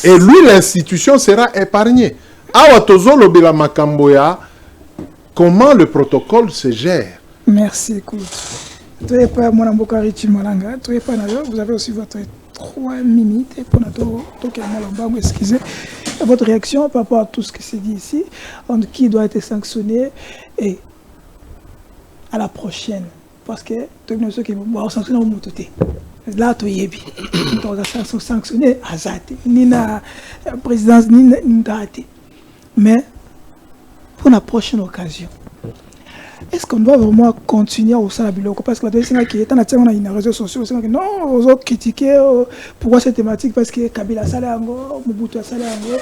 Speaker 3: Et lui, l'institution sera épargnée. Awatozolo Bila Makamboya. Comment le protocole se gère?
Speaker 1: Merci, écoute. Vous avez aussi votre 3 minutes pour nous excuser votre réaction par rapport à tout ce qui s'est dit ici, qui doit être sanctionné et à la prochaine. Parce que tout le monde qui va sanctionner au mototé. Là, tu es bien. Tu vas sanctionner à Zate, ni la présidence, ni Zate. Mais pour la prochaine occasion, est-ce qu'on doit vraiment continuer au sein de la parce que les qui est dans les réseaux sociaux, non, on va critiquer pourquoi cette thématique parce que Kabila Salango, Mobutu Salango,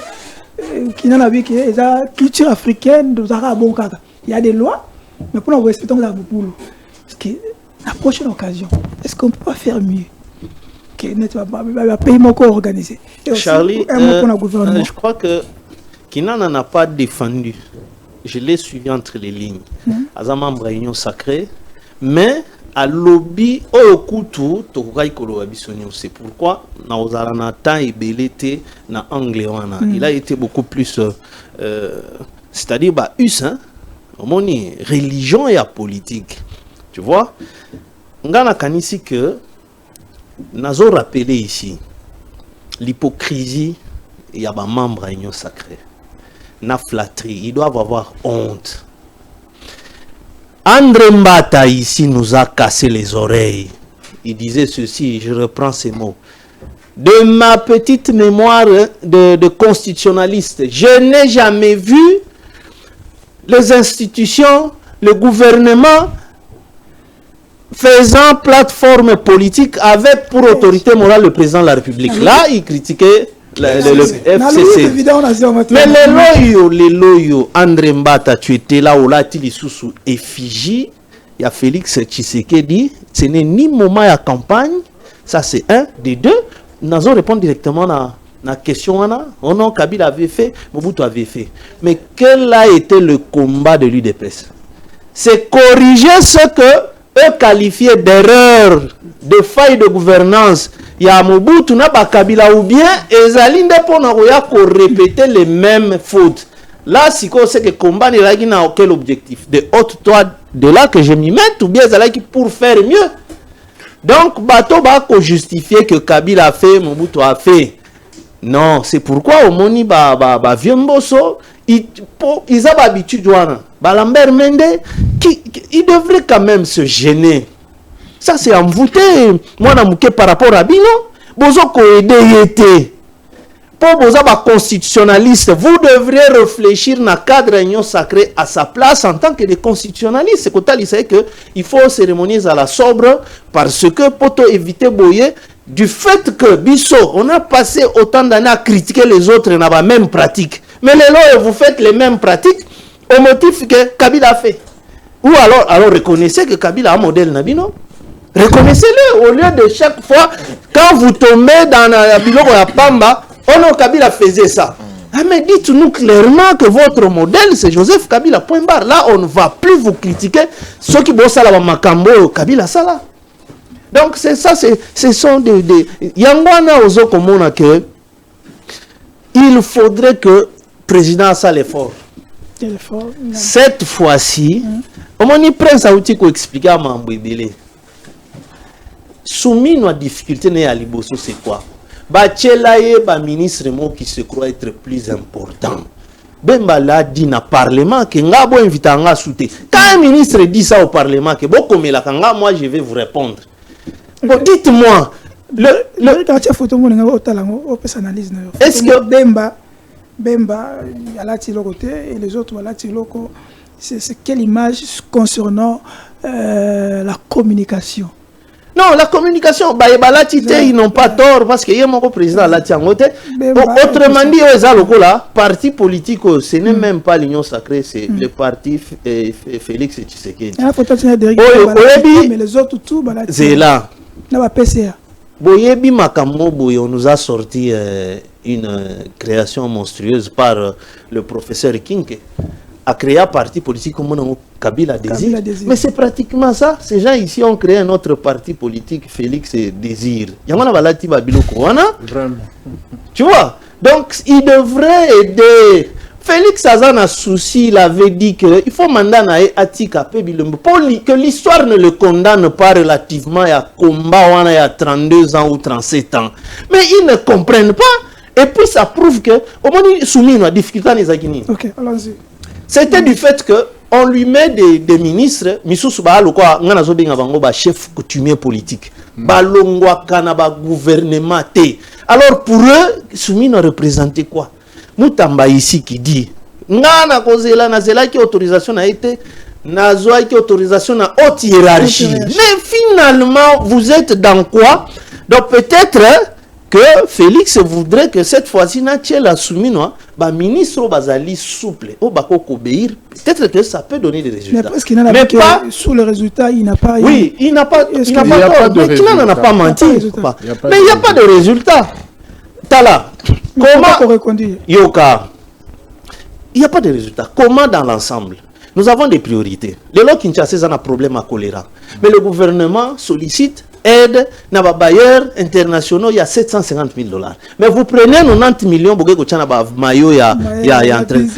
Speaker 1: qui n'en a vu que la culture africaine de Zara bon kaka. Il y a des lois, mais pour nous respecter la boulot. Parce que la prochaine occasion, est-ce qu'on peut pas faire mieux que notre pays encore organisé?
Speaker 2: Charlie, je crois que Kinan n'en a pas défendu. Je l'ai suivi entre les lignes. Azamam réunion sacrée, mais à lobby au kutu tokai kolo abisonyo. C'est pourquoi na ozarana temps et belete na anglais wana. Il a été beaucoup plus c'est-à-dire bah us hein. Moni religion et à politique. Tu vois? Ngana kanisi que nazo rappelé ici l'hypocrisie il y a ba membre réunion sacrée. Na flatterie, ils doivent avoir honte. André Mbata ici nous a cassé les oreilles. Il disait ceci, je reprends ces mots. De ma petite mémoire de constitutionnaliste, je n'ai jamais vu les institutions, le gouvernement faisant plateforme politique avec pour autorité morale le président de la République. Là, il critiquait le FCC. Mais les loyaux, André Mbata, tu étais là où là, tu es sous effigie. Il y a Félix Tshisekedi. Ce n'est ni moment à campagne. Ça, c'est un. Des deux, nous allons répondre directement à la question. Oh non, Kabila avait fait, Mobutu avait fait. Mais quel a été le combat de l'UDPS? C'est corriger ce que eux qualifiaient d'erreur, de faille de gouvernance. Il y a Mobutu na Kabila ou bien ezali ndepo na ko répéter les mêmes fautes. Là si on sait que combat n'a aucun objectif de haute toi de là que je m'y mette ou bien ezali pour faire mieux. Donc bato ba ko justifier que Kabila a fait, Mobutu a fait. Non, c'est pourquoi au moni ba vieux mboso ils ont l'habitude ba Lambert Mende qui il devrait quand même se gêner. Ça c'est envoûté. Moi na par rapport à Bino, bozo ko aider yete. Pour bozo ba constitutionnaliste, vous devriez réfléchir na cadre réunion sacrée à sa place en tant que des constitutionnalistes. C'est que il sait que il faut cérémonier à la sobre parce que pour éviter boyer du fait que Bisso, on a passé autant d'années à critiquer les autres dans la même pratique. Mais les lois, vous faites les mêmes pratiques au motif que Kabila a fait. Ou alors reconnaissez que Kabila a un modèle Nabino. Reconnaissez-le au lieu de chaque fois, quand vous tombez dans la biloko ya Pamba, oh non, Kabila faisait ça. Ah, mais dites-nous clairement que votre modèle, c'est Joseph Kabila, point barre. Là, on ne va plus vous critiquer. Ceux qui bossent à la Makambo, Kabila, ça là. Donc, c'est ça, ce sont des... Yangwana Ozo Komona que il faudrait que président a ça l'effort.
Speaker 1: Téléphone.
Speaker 2: Cette fois-ci, on y prince a outil pour expliquer à Mambouébélé. Soumis nos difficultés à Liboso, c'est quoi? Bachelaye, ministre qui se croit être plus important. Bemba l'a dit dans le Parlement que Ngabo invite à soutenir. Quand un ministre dit ça au Parlement, que moi je vais vous répondre. Bon, dites-moi, est-ce que
Speaker 1: Bemba, il y a là et les autres, voilà, c'est quelle image concernant la communication?
Speaker 2: Non, la communication, ils n'ont pas tort parce qu'il y a mon président là. Autrement dit, là, parti politique, ce n'est même pas l'Union sacrée, c'est le parti Félix Tshisekedi.
Speaker 1: Mais les autres, tout,
Speaker 2: c'est là.
Speaker 1: PCA.
Speaker 2: Boyebi Makambo, on nous a sorti une création monstrueuse par le professeur Kinke. A créé un parti politique comme Kabila Désir. Mais c'est pratiquement ça. Ces gens ici ont créé un autre parti politique, Félix Désir. Tu vois? Donc, il devrait aider. Félix Azan a souci, il avait dit qu'il faut mandat à Atika pour que l'histoire ne le condamne pas relativement à combat il y a 32 ans ou 37 ans. Mais ils ne comprennent pas. Et puis ça prouve que au moins soumis à difficulté.
Speaker 1: Ok, allons-y.
Speaker 2: C'était du fait qu'on lui met des ministres, chef coutumier politique, gouvernement. Alors pour eux, Soumi ne représentait quoi? Moutamba ici qui dit, qui autorisation a été, qui autorisation à haute hiérarchie. Mais finalement, vous êtes dans quoi? Donc peut-être que Félix voudrait que cette fois-ci, la Souminois, ministre Bazali souple, au Bako obéir, peut-être que ça peut donner des résultats.
Speaker 1: Mais parce qu'il n'a pas sous le résultat, il n'a pas.
Speaker 2: Oui, il n'a pas. Il n'a pas pas menti. Mais il n'y a pas de résultat. Tala, comment Yoka, il n'y a pas de résultat. Comment dans l'ensemble? Nous avons des priorités. Le lot Kinshasa a un problème à choléra. Mais le gouvernement sollicite aide, na bailleurs internationaux, il y a 750 000 $. Mais vous prenez 90 millions,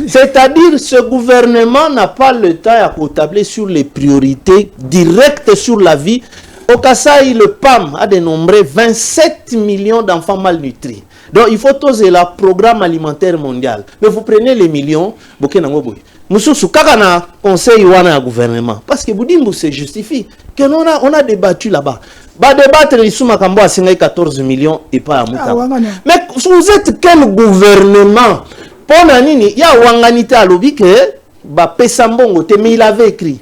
Speaker 2: c'est-à-dire ce gouvernement n'a pas le temps à tabler sur les priorités directes sur la vie. Au Kasaï, le PAM a dénombré 27 millions d'enfants malnutris. Donc il faut oser le programme alimentaire mondial. Mais vous prenez les millions, Moussou Kakana conseil wana gouvernement. Parce que Boudimbo se justifie que on a débattu là-bas. Débattre les sous Makambo à 14 millions et pas à Mouta. Mais vous êtes quel gouvernement? Pour Nanini, il y a Wanganité à l'obi que Pesambongo, mais il avait écrit.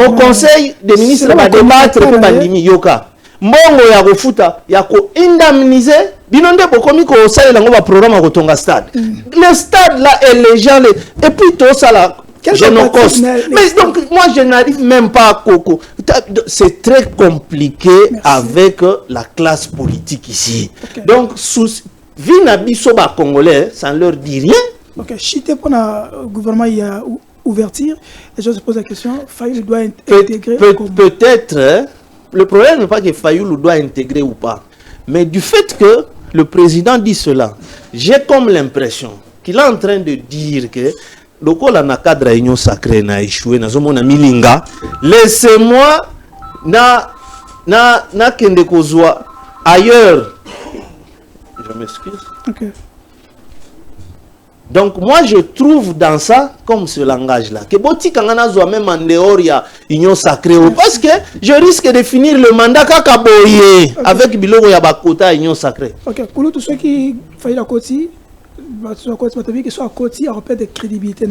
Speaker 2: Au conseil des ministres, va débattre pour Bandimi Yoka. Mbongo ya gofuta ya ko indemniser binonde bokomi ko osala lango ba programme à Kotonga stade. Le stade là et les gens et puis tout ça là mais donc moi je n'arrive même pas à Coco. C'est très compliqué. Merci. Avec la classe politique ici. Okay. Donc sous Vinabiso ba congolais ça ne leur dit rien.
Speaker 1: OK, chité pour le gouvernement il y a ouverture et je se pose la question, Fayoulou doit intégrer
Speaker 2: peut-être le problème n'est pas que Fayoulou doit intégrer ou pas, mais du fait que le président dit cela, j'ai comme l'impression qu'il est en train de dire que le cadre de l'Union sacrée n'a échoué, laissez-moi na kende kozwa ailleurs. Je m'excuse.
Speaker 1: Okay.
Speaker 2: Donc moi je trouve dans ça comme ce langage là que Boti Kangana soit même en dehors il y a union sacrée parce que je risque de finir le mandat kakaboye avec Biloko ya bakota union sacrée.
Speaker 1: OK, pour tous ceux qui faillent la côté qui soit à côté à repère de crédibilité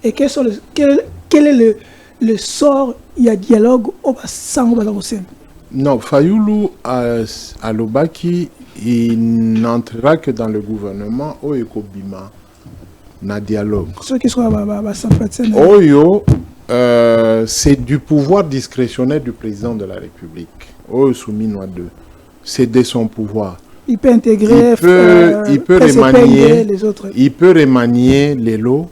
Speaker 1: et quel est le sort il y a dialogue au sang au sein.
Speaker 3: Non, Fayoulou à l'Obaki il n'entrera que dans le gouvernement au Ekobima. Na dialogue.
Speaker 1: Ceux qui sont
Speaker 3: Oyo, c'est du pouvoir discrétionnaire du président de la République. Oyo Souminois 2. C'est de son pouvoir.
Speaker 1: Il peut intégrer,
Speaker 3: il peut remanier les autres. Il peut remanier les lots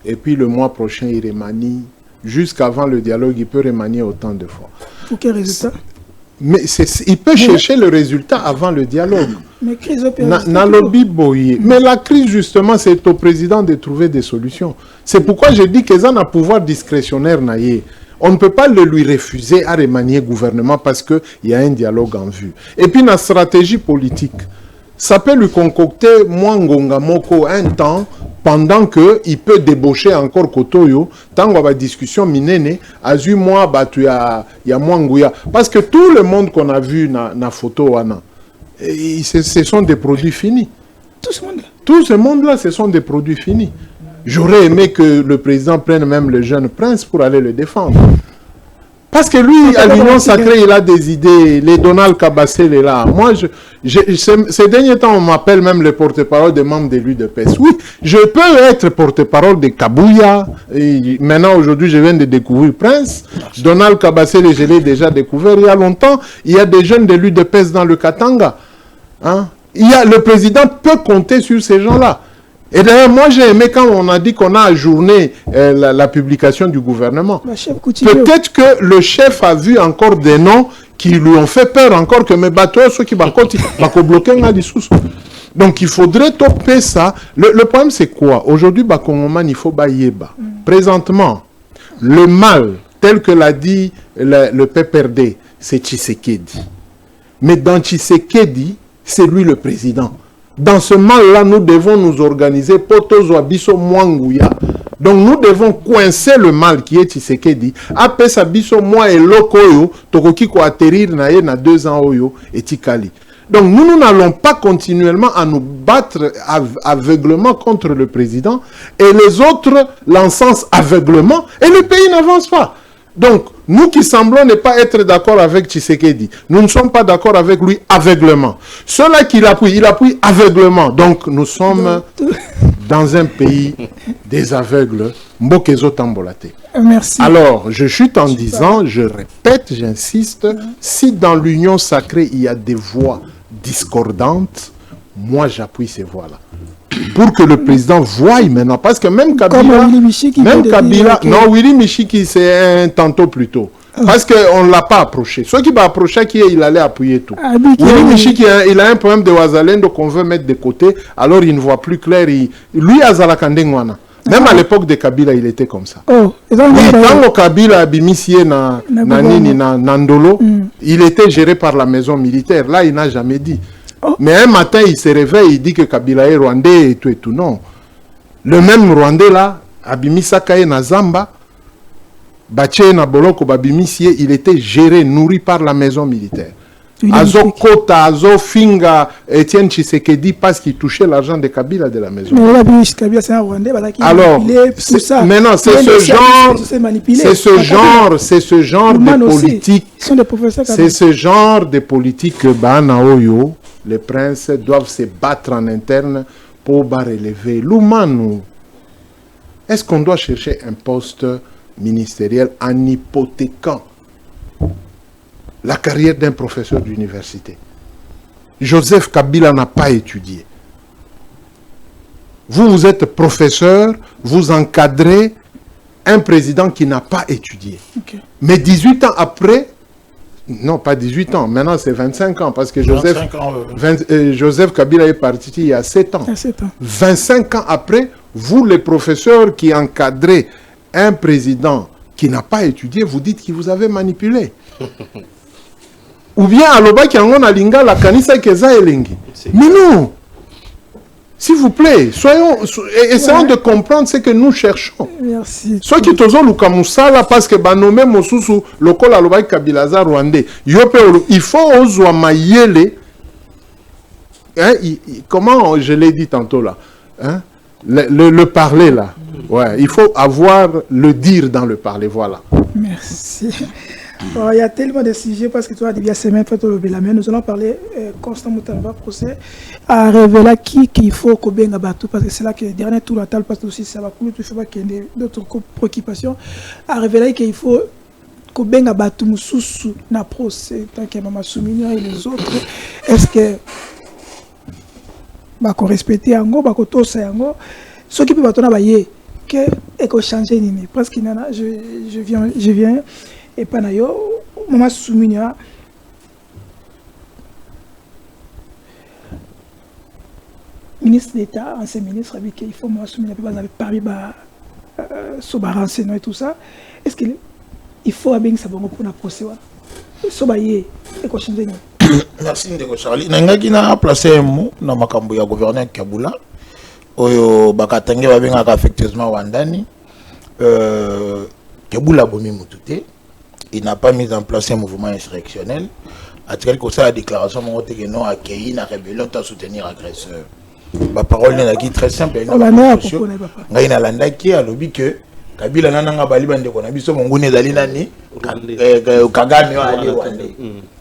Speaker 3: et puis le mois prochain il remanie. Jusqu'avant le dialogue, il peut remanier autant de fois.
Speaker 1: Pour quel résultat?
Speaker 3: Mais il peut chercher le résultat avant le dialogue.
Speaker 1: Mais
Speaker 3: mais la crise, justement, c'est au président de trouver des solutions. C'est pourquoi je dis qu'ils ont un pouvoir discrétionnaire. On ne peut pas le lui refuser à remanier le gouvernement parce qu'il y a un dialogue en vue. Et puis, la stratégie politique, ça peut lui concocter Mwangonga Moko un temps pendant qu'il peut débaucher encore Kotoyo, tant qu'on va discussion minene, à 8 mois, il y a Mwangouya. Parce que tout le monde qu'on a vu dans la photo, ce sont des produits finis.
Speaker 1: Tout ce monde-là.
Speaker 3: Tout ce monde-là, ce sont des produits finis. J'aurais aimé que le président prenne même le jeune prince pour aller le défendre. Parce que lui, à l'Union Sacrée, il a des idées. Les Donald Kabassé, il est là. Moi, ces derniers temps, on m'appelle même le porte-parole des membres de l'UDPS. Oui, je peux être porte-parole de Kabouya. Et maintenant, aujourd'hui, je viens de découvrir Prince. Donald Kabassé, je l'ai déjà découvert il y a longtemps. Il y a des jeunes de l'UDPS dans le Katanga. Hein? Le président peut compter sur ces gens-là. Et d'ailleurs, moi, j'ai aimé quand on a dit qu'on a ajourné la publication du gouvernement. Peut-être que le chef a vu encore des noms qui lui ont fait peur encore que mes bateaux, ceux qui vont bloquer un dissous. Donc, il faudrait topper ça. Le problème, c'est quoi? Aujourd'hui, il faut bailler. Présentement, le mal, tel que l'a dit le PPRD, c'est Tshisekedi. Mais dans Tshisekedi, c'est lui le président. Dans ce mal-là, nous devons nous organiser. Donc nous devons coincer le mal qui est Tshisekedi. Après ça, biso moi et lokoyo, tokoki ko atterrir na 2 ans oyo et tikali. Donc nous n'allons pas continuellement à nous battre aveuglement contre le président et les autres l'encensent aveuglement et le pays n'avance pas. Donc, nous qui semblons ne pas être d'accord avec Tshisekedi, nous ne sommes pas d'accord avec lui aveuglement. Ceux-là qui l'appuient, il appuie aveuglement. Donc, nous sommes dans un pays des aveugles. Mbokezo Tambolate.
Speaker 1: Merci.
Speaker 3: Alors, je chute en disant, je répète, j'insiste, si dans l'union sacrée, il y a des voix discordantes, moi j'appuie ces voix-là. Pour que le président voie maintenant, parce que même Kabila, Willy Michiki c'est un tantôt plus tôt, parce qu'on ne l'a pas approché. Ceux qui vont approcher, il allait appuyer tout. Willy Michiki, il a un problème de Ouazalendo qu'on veut mettre de côté, alors il ne voit plus clair. Lui, Azalakandengwana. Même à l'époque de Kabila, il était comme ça. Quand Kabila a bimissié Nandolo, il était géré par la maison militaire. Là, il n'a jamais dit. Mais un matin, il se réveille, il dit que Kabila est rwandais et tout et tout. Non. Le même rwandais là, Abimisa Kaye na Zamba, Bache na Boloko Babimisie, il était géré, nourri par la maison militaire. Azo Kota, Azo Finga, Etienne Tshisekedi, parce qu'il touchait l'argent de Kabila de la maison. Alors, maintenant, c'est ce genre de politique. C'est ce genre de politique que Banaoyo, les princes doivent se battre en interne pour relever. L'Oumanou, est-ce qu'on doit chercher un poste ministériel en hypothéquant la carrière d'un professeur d'université? Joseph Kabila n'a pas étudié. Vous êtes professeur, vous encadrez un président qui n'a pas étudié. Okay. Mais 18 ans après, non pas 18 ans, maintenant c'est 25 ans, parce que Joseph Kabila est parti il y a 7 ans. 25 ans après, vous les professeurs qui encadrez un président qui n'a pas étudié, vous dites qu'il vous avez manipulé. Ou bien, aloba qui en a linga la kanisa keza elengi. Mais non. S'il vous plaît, essayons de comprendre ce que nous cherchons.
Speaker 1: Merci.
Speaker 3: Ceux qui tozo lukamusala parce que banome mosusu lokola aloba Kabilaza rwandais. Il faut ozwa mayele. Hein, comment je l'ai dit tantôt là, hein? Le parler là. Ouais, il faut avoir le dire dans le parler, voilà.
Speaker 1: Merci. Il y a tellement de sujets parce que tu as dit il y a semaine fait au Bélamé. Nous allons parler Constant Moutamba procès à révéler qu'il faut qu'on benga bateau parce que c'est là que le dernier tour à table parce que aussi ça va couler, il faut pas qu'il y ait d'autres préoccupations. À révéler qu'il faut qu'on benga bateau sous na procès tant que Maman Soumignon et les autres. Est-ce que bah qu'on respecte yango, bah qu'on tosse yango, ce qui peut bateau na bailler que et qu'on change nini parce qu'il y en a je viens et Panayo, Maman Soumignon, ministre d'État, ancien ministre, avec il faut moi soumettre Paris sur renseignement et tout ça. Est-ce qu'il faut bien que ça va pour la procès? Sobaye et quoi changer?
Speaker 5: Merci Ndeko Charlie. Nangaki na placer un mot dans makambo ya gouverneur Kabula. Oyo bakatange babenga affectueusement Wandani. Kabula bomi mutute. Il n'a pas mis en place un mouvement insurrectionnel. A tel que ça la déclaration mon que non accueilli na rébellion à soutenir agresseur. Ma parole n'est qui très simple. Ngai na landaki alobi que Kabila nananga bali bande ko na biso mongune zali nani Kagame wa ali Rwanda.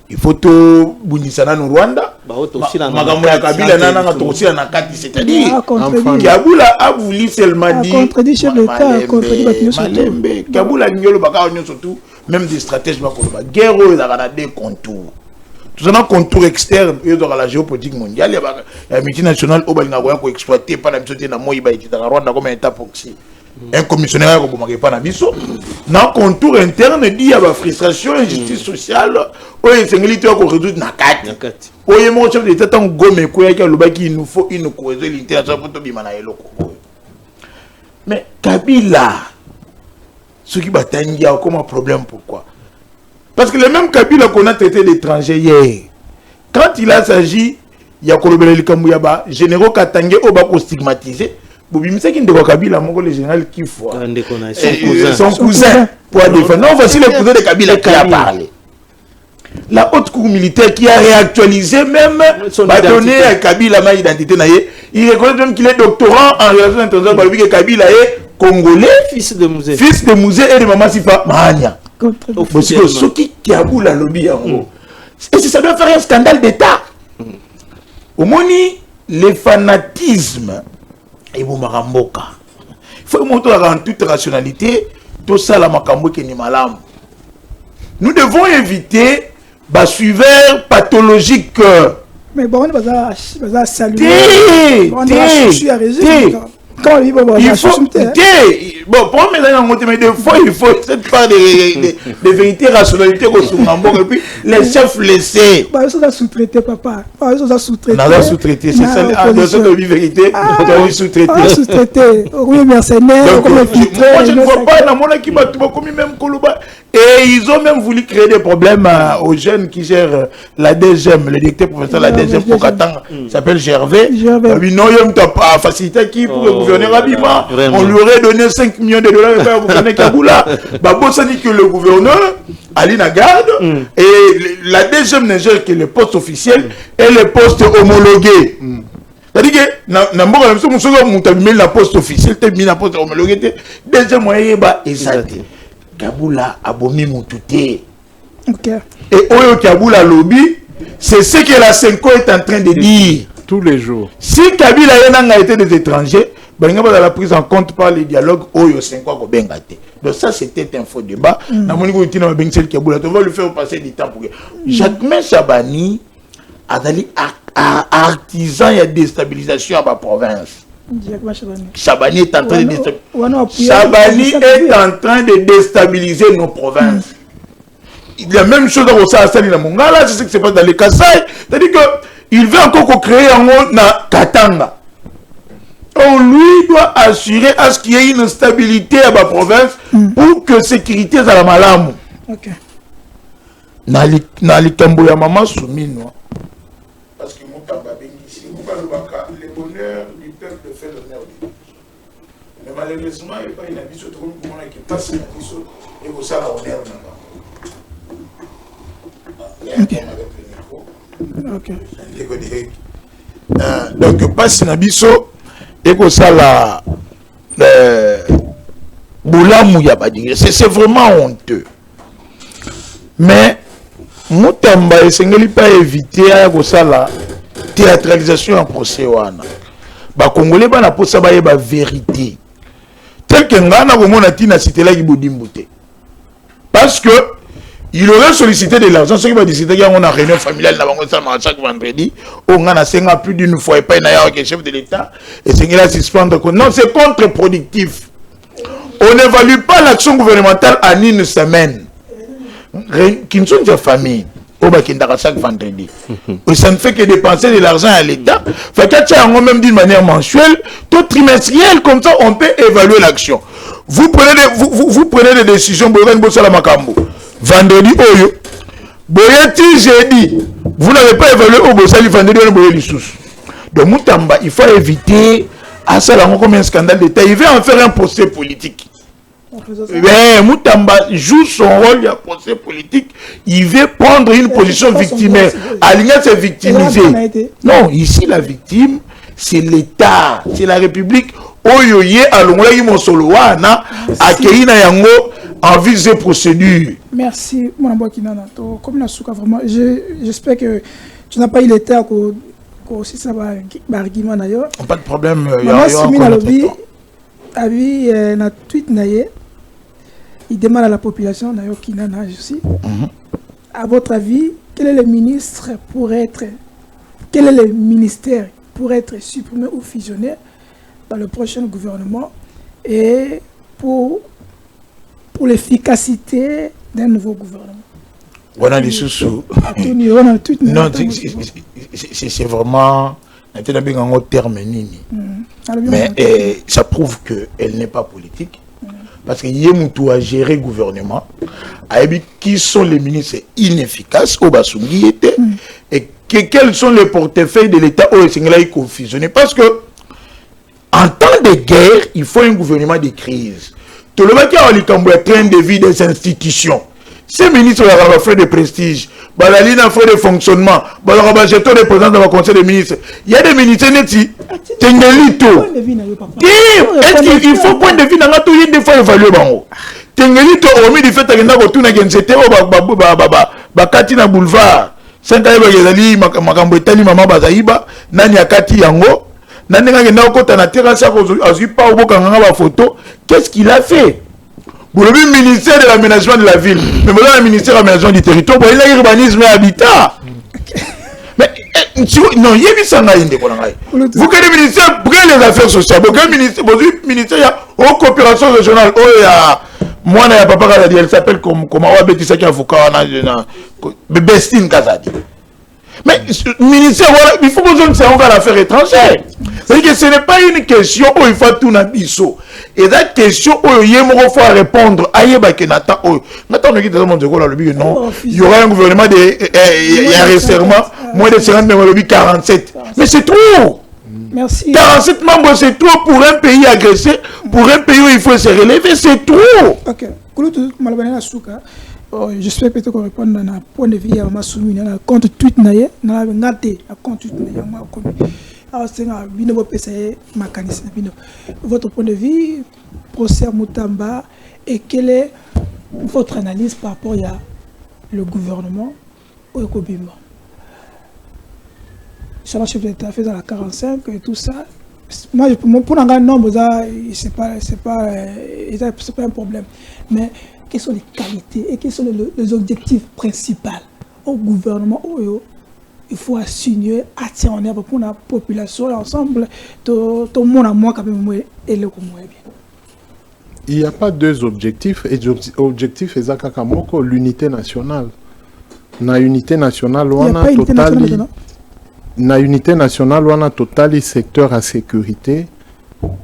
Speaker 5: Il faut tout bundisana no Rwanda. Makambo ya Kabila nananga tokosila na kati, c'est-à-dire Kabila a voulu seulement dire
Speaker 1: contredit chef d'État, contredit
Speaker 5: Malembe. Kabila ngelo baka onyo surtout même des stratèges bakoloba guerre aux des contours. Tout ça, contour externe, il y a la géopolitique mondiale, il y a la multinationale qui a exploité par la mission de Moïba et de Rwanda comme un état proxy. Un commissionnaire qui n'a pas de dans le contour interne, il y a la frustration, l'injustice sociale, il y a une militaire qui résout dans la carte. Il y a un chef d'État qui nous faut une cohésion internationale pour tout le monde. Mais Kabila, ce qui bataille, il y a comme un problème, pourquoi? Parce que le même Kabila qu'on a traité d'étranger hier, quand il a s'agi, il y a Kolobele Kambouyaba, généraux Katangé, Obako stigmatisé, Boubimisa qui ne doit Kabila, mon le général qui faut. Son cousin, pour défendre. Non, voici le cousin de Kabila qui a parlé. La haute cour militaire qui a réactualisé même, a donné à Kabila ma identité. Il reconnaît même qu'il est doctorant en relations internationales, que Kabila est congolais, fils de musée et de Maman Sifa Mahania. Ce qui a bout la lobby en gros. Et ça doit faire un scandale d'État. Au moni, le fanatisme et vous maramboka. Il faut montrer en toute rationalité tout ça la makambo qui est malam. Nous devons éviter des suiveurs pathologiques.
Speaker 1: Mais bon, on va saluer. Quand il faut
Speaker 5: bon, pour mais des fois, il faut cette part de vérité, rationalité et puis les chefs laissés.
Speaker 1: Ils sont sous-traités, papa. Ils sont sous-traités.
Speaker 5: Non, sous-traités, c'est ça. La vérité, on sous-traité.
Speaker 1: Sous-traités. Oui, mercenaires, comme infiltrés.
Speaker 5: Moi, je ne vois pas dans mon équipe, comme même Koloba. Et ils ont même voulu créer des problèmes aux jeunes qui gèrent la DGM, le directeur professeur de la DGM pour Katanga, s'appelle Gervais. Oui, non, il y a facilité qui pour le gouverneur Abima. On lui aurait donné 5 millions de dollars pour le gouverneur Kaboula. Babo, ça dit que le gouverneur, Ali Nagarde, et la DGM ne gère que les postes officiels et les postes homologués. C'est-à-dire que la poste officielle, la poste homologuée, deuxième moyen, exact. Kaboula a bomi moutouté. Et Oyo Kaboula lobby, c'est ce que la Senko est en train de dire.
Speaker 3: Tous les jours.
Speaker 5: Si Kabila a été des étrangers, ben il la prise en compte par les dialogues Oyo Senko a bengate. Donc ça c'était un faux débat. On va lui faire passer du temps pour que Jacquemin Chabani a d'aller artisan et déstabilisation à ma province. Chabani est en train de déstabiliser. Chabani est en train de déstabiliser nos provinces. Il y a la même chose dans Sali na Mongala, c'est ce qui se passe dans les Kasaï. C'est-à-dire qu'il veut encore créer un monde na Katanga. On lui doit assurer à ce qu'il y ait une stabilité à ma province pour que sécurité soit la malamu.
Speaker 1: Ok.
Speaker 5: Nali Kambo ya maman soumino. Parce que mon tamba ici, le bonheur du peuple fait l'honneur de Dieu. Mais malheureusement, il n'y a pas une habitude qui passe une habitude et vous savez l'honneur là-bas.
Speaker 1: Ok.
Speaker 5: Donc, passe une habitude et vous savez la Boulamou Yabadi. C'est vraiment honteux. Mais, Moutamba et Sengeli pas éviter à la théâtralisation en procès wana. Ba Congolais ba na posa ba yeba vérité. Tel que ngana komona tina cité la Ibodimbouté. Parce que il aurait sollicité de l'argent, ce qui va décider qu'il y a une réunion familiale chaque vendredi, on a senga plus d'une fois et pas un chef de l'État et c'est qu'il a suspendre. Non, c'est contre-productif. On n'évalue pas l'action gouvernementale en une semaine. Qui ne sont pas famille. au Bakindara chaque vendredi. Et ça ne fait que dépenser de l'argent à l'État. Fait que tu as même d'une manière mensuelle, tout trimestriel, comme ça on peut évaluer l'action. Vous prenez des décisions, vendredi, oyo. Boyeti, j'ai dit, vous n'avez pas évalué au Bossali vendredi, on a les sous. Donc, Moutamba, il faut éviter à ça, comme un scandale d'État. Il veut en faire un procès politique. Mais Moutamba joue son rôle, il y a procès politique. Il veut prendre une position victimaire. Aligna s'est victimisé. Non, ici, la victime, c'est l'État, c'est la République. Oyoye, alongola Mosoloana, Akeina Yango, en vue de procédure.
Speaker 1: Merci, mon ami Kinana. Comme la souka, vraiment, j'espère que tu n'as pas eu l'état aussi ça va argument d'ailleurs.
Speaker 5: Pas de problème.
Speaker 1: Maman Simina Lobi, Abi, na tweet naie, il demande à la population d'ailleurs Kinana aussi. À votre avis, quel est le ministre pour être, quel est le ministère pour être supprimé ou fusionné dans le prochain gouvernement et pour l'efficacité d'un nouveau gouvernement?
Speaker 5: On a des sous-sous. Non, c'est vraiment un terme nini. Mais ça prouve qu'elle n'est pas politique. Parce qu'il y a tout à gérer le gouvernement. Qui sont les ministres inefficaces au Basungi était et quels sont les portefeuilles de l'État au Sénégal confusionné. Parce que en temps de guerre, il faut un gouvernement de crise. Tout le monde qui a un train de vie des institutions. Ces ministres ont un frais de prestige, Balalina a un frais de fonctionnement, Balalina a un jeton de président dans le conseil des ministres. Il y a des ministres qui Tengelito. Est-ce qu'il faut point de vue dans la tout, il y a des fois évaluer. Tengelito, au milieu du fait que nous avons c'était au Katina Boulevard. 5 ans, il y a Makambo Itali, Maman Bazaïba, Nani Akati Yango, Nani Akati na terrasse à pas au photo. Qu'est-ce qu'il a fait? Pour le ministère de l'aménagement de la ville, mais maintenant le ministère de l'aménagement du territoire, il y a l'urbanisme et l'habitat. Mais non, il y a mis ça. Vous que le ministère prend les affaires sociales, vous que le ministère, il y a une coopération régionale, il y a moi, il y a papa Kazadi, elle s'appelle comme Awa Betissa qui est avocat, Bestine Kazadi. Mais le ministère, il faut que nous ayons encore l'affaire étrangère. C'est-à-dire que ce n'est pas une question où il faut tout dans l'ISO. Et la question où il faut répondre à Yebakenata. Il y aura un gouvernement il y a récemment moins de 50 membres, 47. Mais c'est trop.
Speaker 1: Merci.
Speaker 5: 47 membres, c'est trop pour un pays agressé, pour un pays où il faut se relever, c'est trop.
Speaker 1: Ok. J'espère que tu répondre dans un point de vue à ma soumise, dans le compte tweet, dans le compte tweet, votre point de vue, professeur Moutamba, et quelle est votre analyse par rapport à le gouvernement au Ekobima? Sur la chef d'État fait dans la 45 et tout ça. Moi, pour un nombre, c'est pas un problème. Mais quelles sont les qualités et quels sont les objectifs principaux au gouvernement? Il faut assurer, attirer en œuvre pour la population ensemble, tout le monde à moi quand même et le bien.
Speaker 3: Il n'y a pas deux objectifs. Et l'objectif est l'unité nationale. Na unité nationale, on a total. Na unité nationale, on a total secteur à sécurité.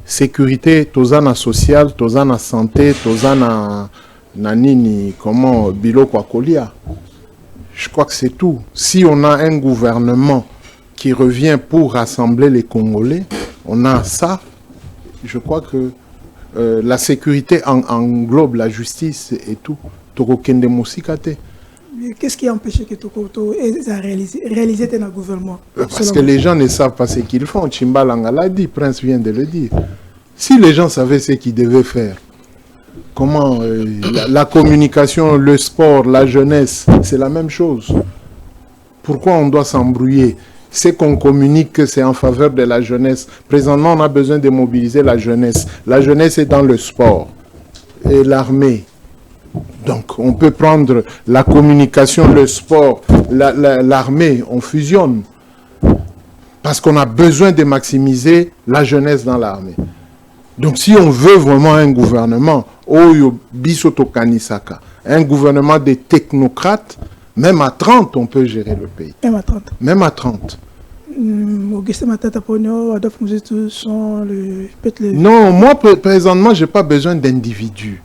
Speaker 3: Sécurité, tozana social, tozana santé, tozana nanini, comment bilo kwa kolia. Je crois que c'est tout. Si on a un gouvernement qui revient pour rassembler les Congolais, on a ça. Je crois que la sécurité englobe la justice et tout.
Speaker 1: Qu'est-ce qui a empêché que Toko réaliser dans le gouvernement?
Speaker 3: Parce que les gens ne savent pas ce qu'ils font. Chimbalanga l'a dit, Prince vient de le dire. Si les gens savaient ce qu'ils devaient faire, comment la communication, le sport, la jeunesse, c'est la même chose. Pourquoi on doit s'embrouiller? C'est qu'on communique, c'est en faveur de la jeunesse. Présentement, on a besoin de mobiliser la jeunesse. La jeunesse est dans le sport et l'armée. Donc, on peut prendre la communication, le sport, l'armée, on fusionne. Parce qu'on a besoin de maximiser la jeunesse dans l'armée. Donc, si on veut vraiment un gouvernement, un gouvernement des technocrates, Même à 30, on peut gérer le pays.
Speaker 1: Même à 30.
Speaker 3: Même à 30.
Speaker 1: Augustin Matata Pogno, Adolphe Mouzetou sont le...
Speaker 3: Non, moi, présentement, je n'ai pas besoin d'individus.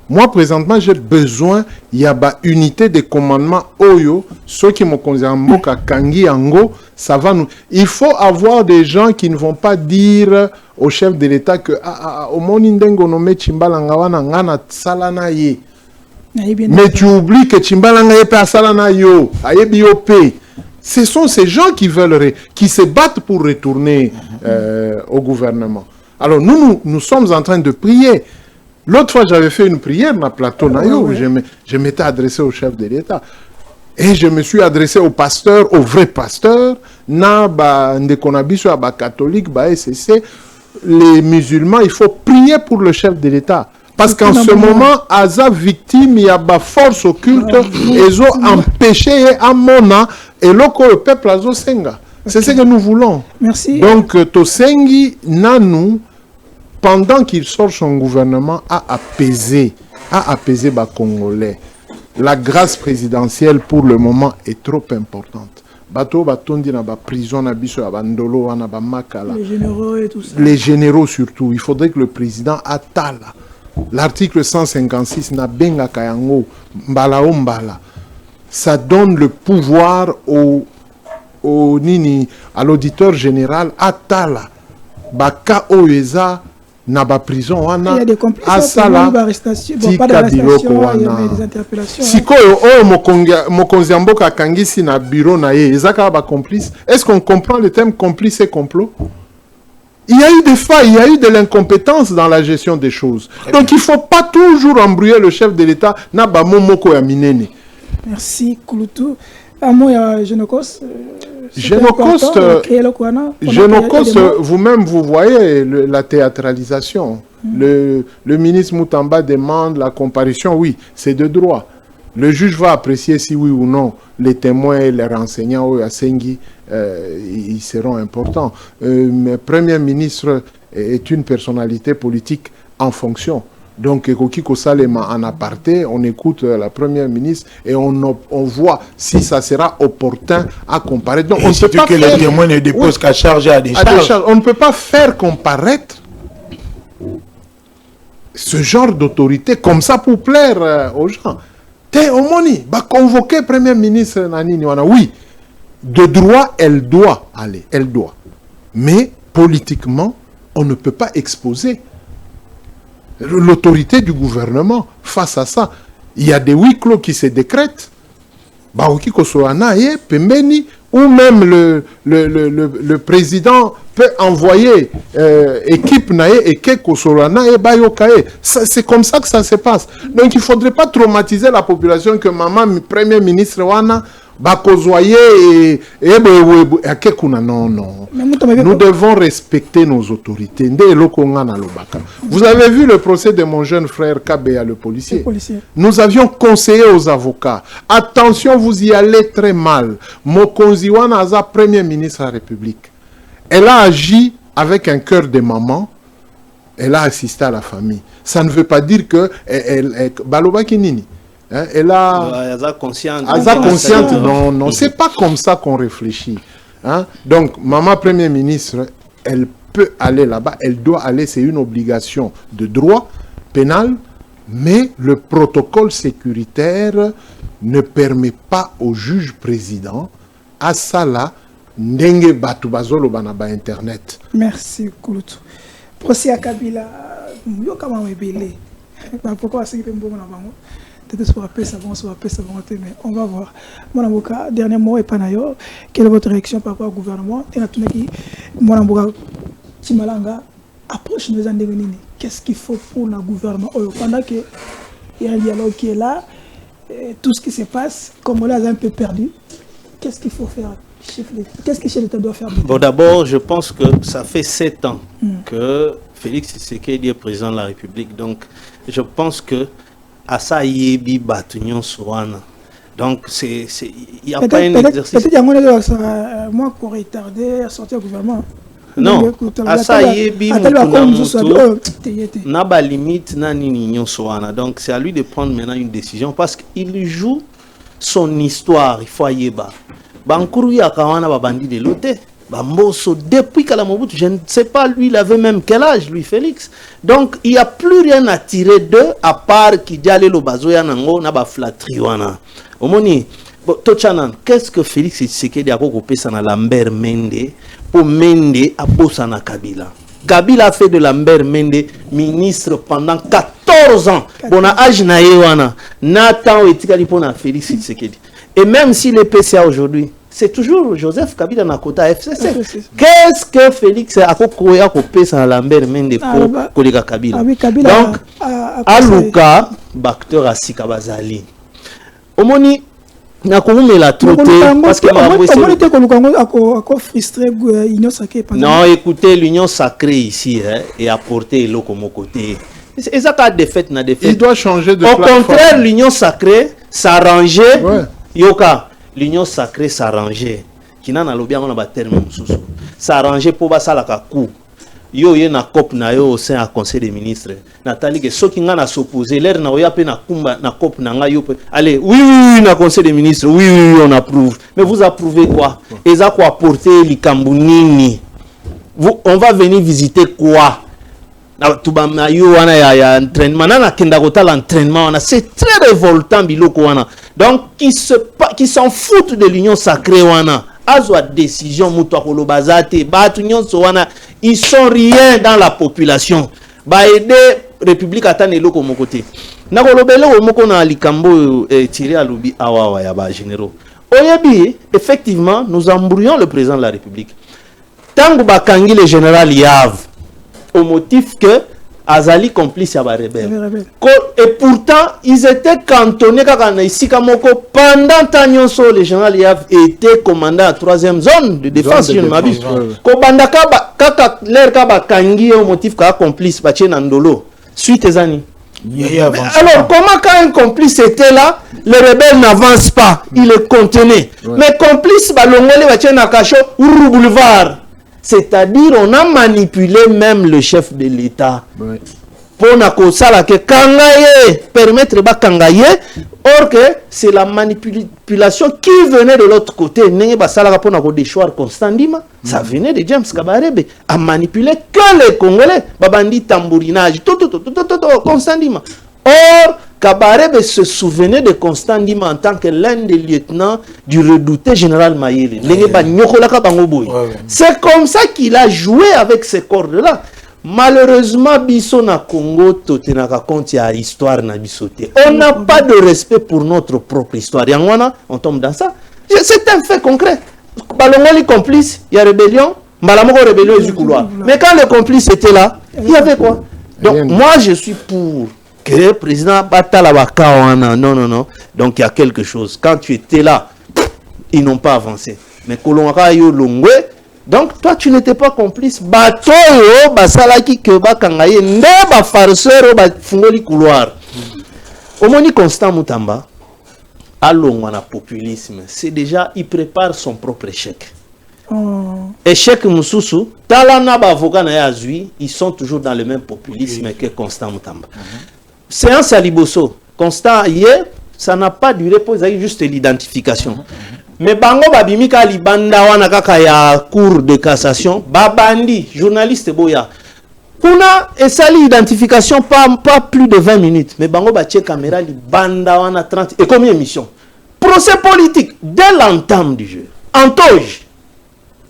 Speaker 3: Moi, présentement, j'ai besoin, il y a une unité de commandement Oyo, ceux qui me concernent, Kangi, Ango, ça va nous... Il faut avoir des gens qui ne vont pas dire au chef de l'État que au Monindengo nommé Chimbalangawana ngana salana ye. Mais tu oublies que Chimbalanga ye pe salana yo, ayebi yo pe. Ce sont ces gens qui veulent, qui se battent pour retourner au gouvernement. Alors nous sommes en train de prier. L'autre fois, j'avais fait une prière dans le plateau Nayo, je m'étais adressé au chef de l'État. Et je me suis adressé au pasteur, au vrai pasteur, catholique, SCC, les musulmans, il faut prier pour le chef de l'État. Parce qu'en ce moment, Aza victime, il y a des forces occultes, ils ont empêché à Mona et le peuple Azo Senga. C'est ce que nous voulons.
Speaker 1: Merci.
Speaker 3: Donc, Tosengi, Nanou, pendant qu'il sort son gouvernement, a apaisé les Congolais. La grâce présidentielle, pour le moment, est trop importante.
Speaker 1: Les généraux et tout ça.
Speaker 3: Les généraux surtout. Il faudrait que le président Atala. L'article 156 n'a benga kayango mbala ombala. Ça donne le pouvoir à l'auditeur général Atala. Baka oeza na ba prison wana.
Speaker 1: Il y a des complices
Speaker 3: asala
Speaker 1: arrestation, bon, pas d'arrestation, il y a des interpellations.
Speaker 3: Sikoyo mokonzi mboka kangisi na bureau na ye, ezaka ba complice. Est-ce qu'on comprend le terme complice et complot? Il y a eu des failles, il y a eu de l'incompétence dans la gestion des choses. Donc il ne faut pas toujours embrouiller le chef de l'État.
Speaker 1: Merci Kouloutou. Génocos,
Speaker 3: vous-même, vous voyez la théâtralisation. Le ministre Moutamba demande la comparution. Oui, c'est de droit. Le juge va apprécier si oui ou non les témoins et les renseignants à Sengi ils seront importants. Le Premier ministre est une personnalité politique en fonction. Donc, Kokiko Salema en aparté, on écoute la Première ministre et on voit si ça sera opportun à comparer. Donc, on ne peut pas
Speaker 5: que les témoins ne déposent qu'à charge à des charges.
Speaker 3: On ne peut pas faire comparaître ce genre d'autorité comme ça pour plaire aux gens. Omoni, va convoquer Premier ministre Nanini. Oui, de droit, elle doit aller, elle doit. Mais politiquement, on ne peut pas exposer l'autorité du gouvernement face à ça. Il y a des huis clos qui se décrètent. Ou même le président peut envoyer équipe et c'est comme ça que ça se passe. Donc il ne faudrait pas traumatiser la population que maman, premier ministre, non. Nous devons respecter nos autorités. Vous avez vu le procès de mon jeune frère Kabea, le policier. Nous avions conseillé aux avocats. Attention, vous y allez très mal. Mokonzi Wana Aza, premier ministre de la République. Elle a agi avec un cœur de maman. Elle a assisté à la famille. Ça ne veut pas dire que elle a consciente. Non, c'est pas comme ça qu'on réfléchit. Hein? Donc, maman Premier ministre, elle peut aller là-bas, elle doit aller, c'est une obligation de droit pénal, mais le protocole sécuritaire ne permet pas au juge président à ça là ndenge batu bazolo banaba internet.
Speaker 1: Merci Kouloutou. Procès à Kabila, yo kama webele. Pourquoi c'est que bon na bango? Mais on va voir. Mon avocat, dernier mot est Panayo. Quelle est votre réaction par rapport au gouvernement? Mon avocat, Timalanga, approche nos endéminés. Qu'est-ce qu'il faut pour le gouvernement? Pendant qu'il y a un dialogue qui est là, tout ce qui se passe, comme on l'a un peu perdu, qu'est-ce qu'il faut faire? Qu'est-ce que l'État doit faire?
Speaker 2: Bon, d'abord, je pense que ça fait 7 ans que Félix Tshisekedi est président de la République. Donc, je pense que à ça yebi batunion soana. Donc il y a pas un exercice.
Speaker 1: Peut-être qu'il y a moins qu'on retardé à sortir du gouvernement.
Speaker 2: Non, à ça yebi n'a pas limite n'a ni soana. Donc c'est à lui de prendre maintenant une décision parce qu'il joue son histoire, il faut y aller. Bankuru ya kawana babandi de loté. Bamboso, depuis Kalamobutu, je ne sais pas, lui, il avait même quel âge, lui, Félix. Donc, il n'y a plus rien à tirer d'eux, à part qu'il y a le bazoya nango, na ba flatriwana. Omoni, qu'est-ce que Félix Tshisekedi a coupé ça na Lambert Mende, pour Mende à Bossana Kabila. Kabila a fait de Lambert Mende ministre pendant 14 ans. Bon, à âge na yewana, Nathan etikali pona Félix Tshisekedi. Et même si le PCA aujourd'hui, c'est toujours Joseph Kabila Nakota FCC. Qu'est-ce que Félix a coupé ça na Lambert Mende pour Kolega Kabila? Donc, Aluka, Bakteur Asika Bazali. Omoni, na la trotte parce que non, écoutez, l'union sacrée ici est apportée l'eau comme côté. Et ça a défaite na défaite.
Speaker 3: Il doit changer de
Speaker 2: Au
Speaker 3: plateforme.
Speaker 2: contraire, l'union sacrée s'arranger. Yoka, l'union sacrée s'arranger. Qui n'a pas bien on a terme mususu. S'arranger pour basa la kaku. Yo ye na cop na yo au sein à conseil des ministres. Nathalie que ceux qui n'ont s'opposer l'air na oya pe na kumba na cop na nga yo. Allez, oui, na conseil des ministres, oui, on approuve. Mais vous approuvez quoi? Et ça quoi apporter l'ikambunini? On va venir visiter quoi? Tubama yo wana ya entraînement na kenda kota l'entraînement wana, c'est très révoltant biloko wana. Donc qui s'en foutent de l'union sacrée wana. Azwa décision muto kolobazate batu nyonso wana, ils sont rien dans la population. Ba aider république atane loko mon côté. Na kolobelo moko na likambo tiré à lobi awa ya ba généraux. Oyebi, effectivement, nous embrouillons le président de la République. Tango bakangi le général Yav au motif que Azali complice à la rebelle. Et pourtant, ils étaient cantonnés pendant Tanyonso, le général Yav était commandant à la 3e zone de défense, je ne m'abuse. Au motif qu'un complice Nandolo, suite aux années. Alors, comment quand un complice était là, les rebelles n'avancent pas, il est contenu. Mais complice, Balongole Nakacho, Ourou Boulevard. C'est-à-dire, on a manipulé même le chef de l'État. Pour que Kangaye, permettre de Kangaye, or que c'est la manipulation qui venait de l'autre côté. Ça venait de James Kabarebe à manipuler que les Congolais. Babandi tambourinage, tout, Constant Ndima. Or, Kabarebe se souvenait de Constant Ndima en tant que l'un des lieutenants du redouté général Mayele. C'est comme ça qu'il a joué avec ces cordes-là. Malheureusement, biso na Congo, totenaka konti a histoire na bisoté. On n'a pas de respect pour notre propre histoire. Yangwana, on tombe dans ça. C'est un fait concret. Balongoli complice, il y a rébellion. Malamoko rébellion du couloir. Mais quand le complice était là, il y avait quoi? Donc moi je suis pour que le président Batala Wakawana. Non. Donc il y a quelque chose. Quand tu étais là, ils n'ont pas avancé. Mais Kolonga yo longwe. Donc toi tu n'étais pas complice. Bato yo basalaki ke bakangaye nde ba farceur ba fungoli couloir. Omoni Constant Mutamba allons à populisme. C'est déjà il prépare son propre échec. Échec Moussoussou, Talana Bavoka na Yazui, ils sont toujours dans le même populisme que Constant Mutamba. Séance à Liboso, Constant hier, ça n'a pas duré pour juste l'identification. Mais bango babimika libanda wana kaka ya cour de cassation, babandi journaliste boya. Kuna esali identification pas plus de 20 minutes, mais bango batie caméra libanda wana 30 et combien émission. Procès politique dès l'entame du jeu. Antoge.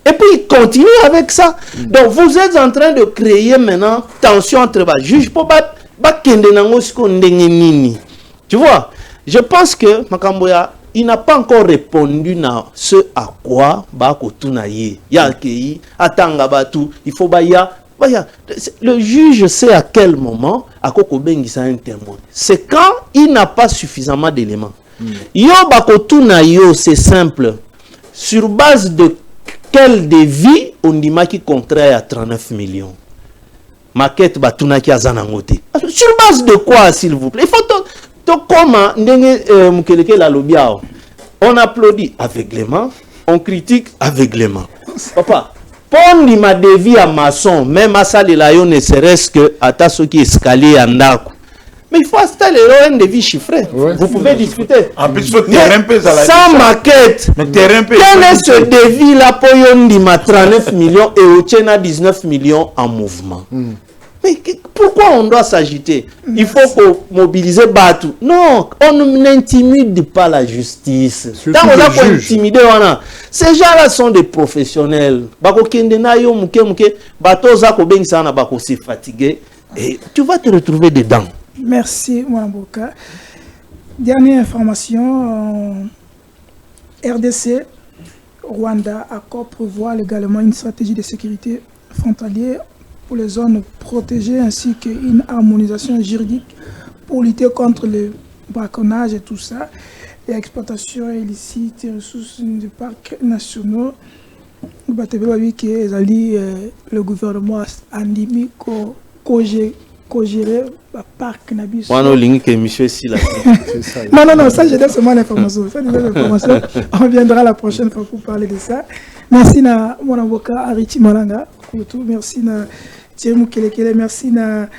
Speaker 2: Et puis il continue avec ça. Donc vous êtes en train de créer maintenant tension entre les juges pour tu vois, je pense que Makamboya il n'a pas encore répondu à ce à quoi Bakotunaye Yalkei Atanga Batu il faut le juge sait à quel moment à Kokobengi un témoin. C'est quand il n'a pas suffisamment d'éléments. Yo Bakotunaye c'est simple. Sur base de quel devis on dit qui contraire à 39 millions. Maquette Batunaki Azanangote. Sur base de quoi s'il vous plaît? Il faut comment on applaudit aveuglément, on critique aveuglément. Papa, pon ma devis à maçon, même à ça les laïons ne serait-ce que à ta ce qui escalier en daku. Mais il faut installer un devis chiffré.
Speaker 3: Ouais.
Speaker 2: Vous pouvez discuter.
Speaker 5: En plus, il faut terrain peu à la
Speaker 2: Sans maquette.
Speaker 5: Mais terrain peu.
Speaker 2: Quel est ce devis-là pour Yondima 39 millions et Ochena 19 millions en mouvement? Mais pourquoi on doit s'agiter? Il faut mobiliser Batu. Non, on n'intimide pas la justice. Tant on a pas intimidé, ces gens-là sont des professionnels. Et tu vas te retrouver dedans.
Speaker 1: Merci, Mwamboka. Dernière information, RDC, Rwanda, accord prévoit également une stratégie de sécurité frontalière pour les zones protégées ainsi qu'une harmonisation juridique pour lutter contre le braconnage et tout ça, et l'exploitation illicite des ressources des parcs nationaux. Le gouvernement a dit qu'on gérer le parc Nabis. Non, ça je donne seulement l'information. On viendra la prochaine fois pour parler de ça. Merci à mon avocat Ariti Malanga. Merci à Thierry Moukelekele. Merci à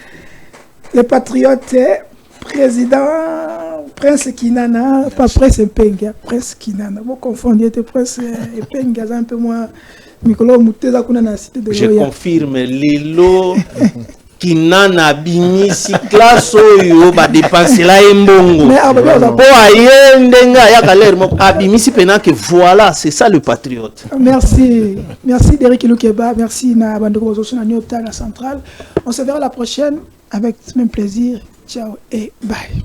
Speaker 1: les patriotes, président Prince Kinana, pas Prince Mpenga, Prince Kinana. Vous confondez Prince Mpenga, un peu moins.
Speaker 2: Je confirme, Lilo Kinana bimisi classe oyo ba dépenser la embongo. Po ayendenga ya galère abimisi pena que voilà, c'est ça le patriote.
Speaker 1: Merci Derek Lukeba, merci na bandeko bozo na Nyota la centrale. On se verra la prochaine avec le même plaisir. Ciao et bye.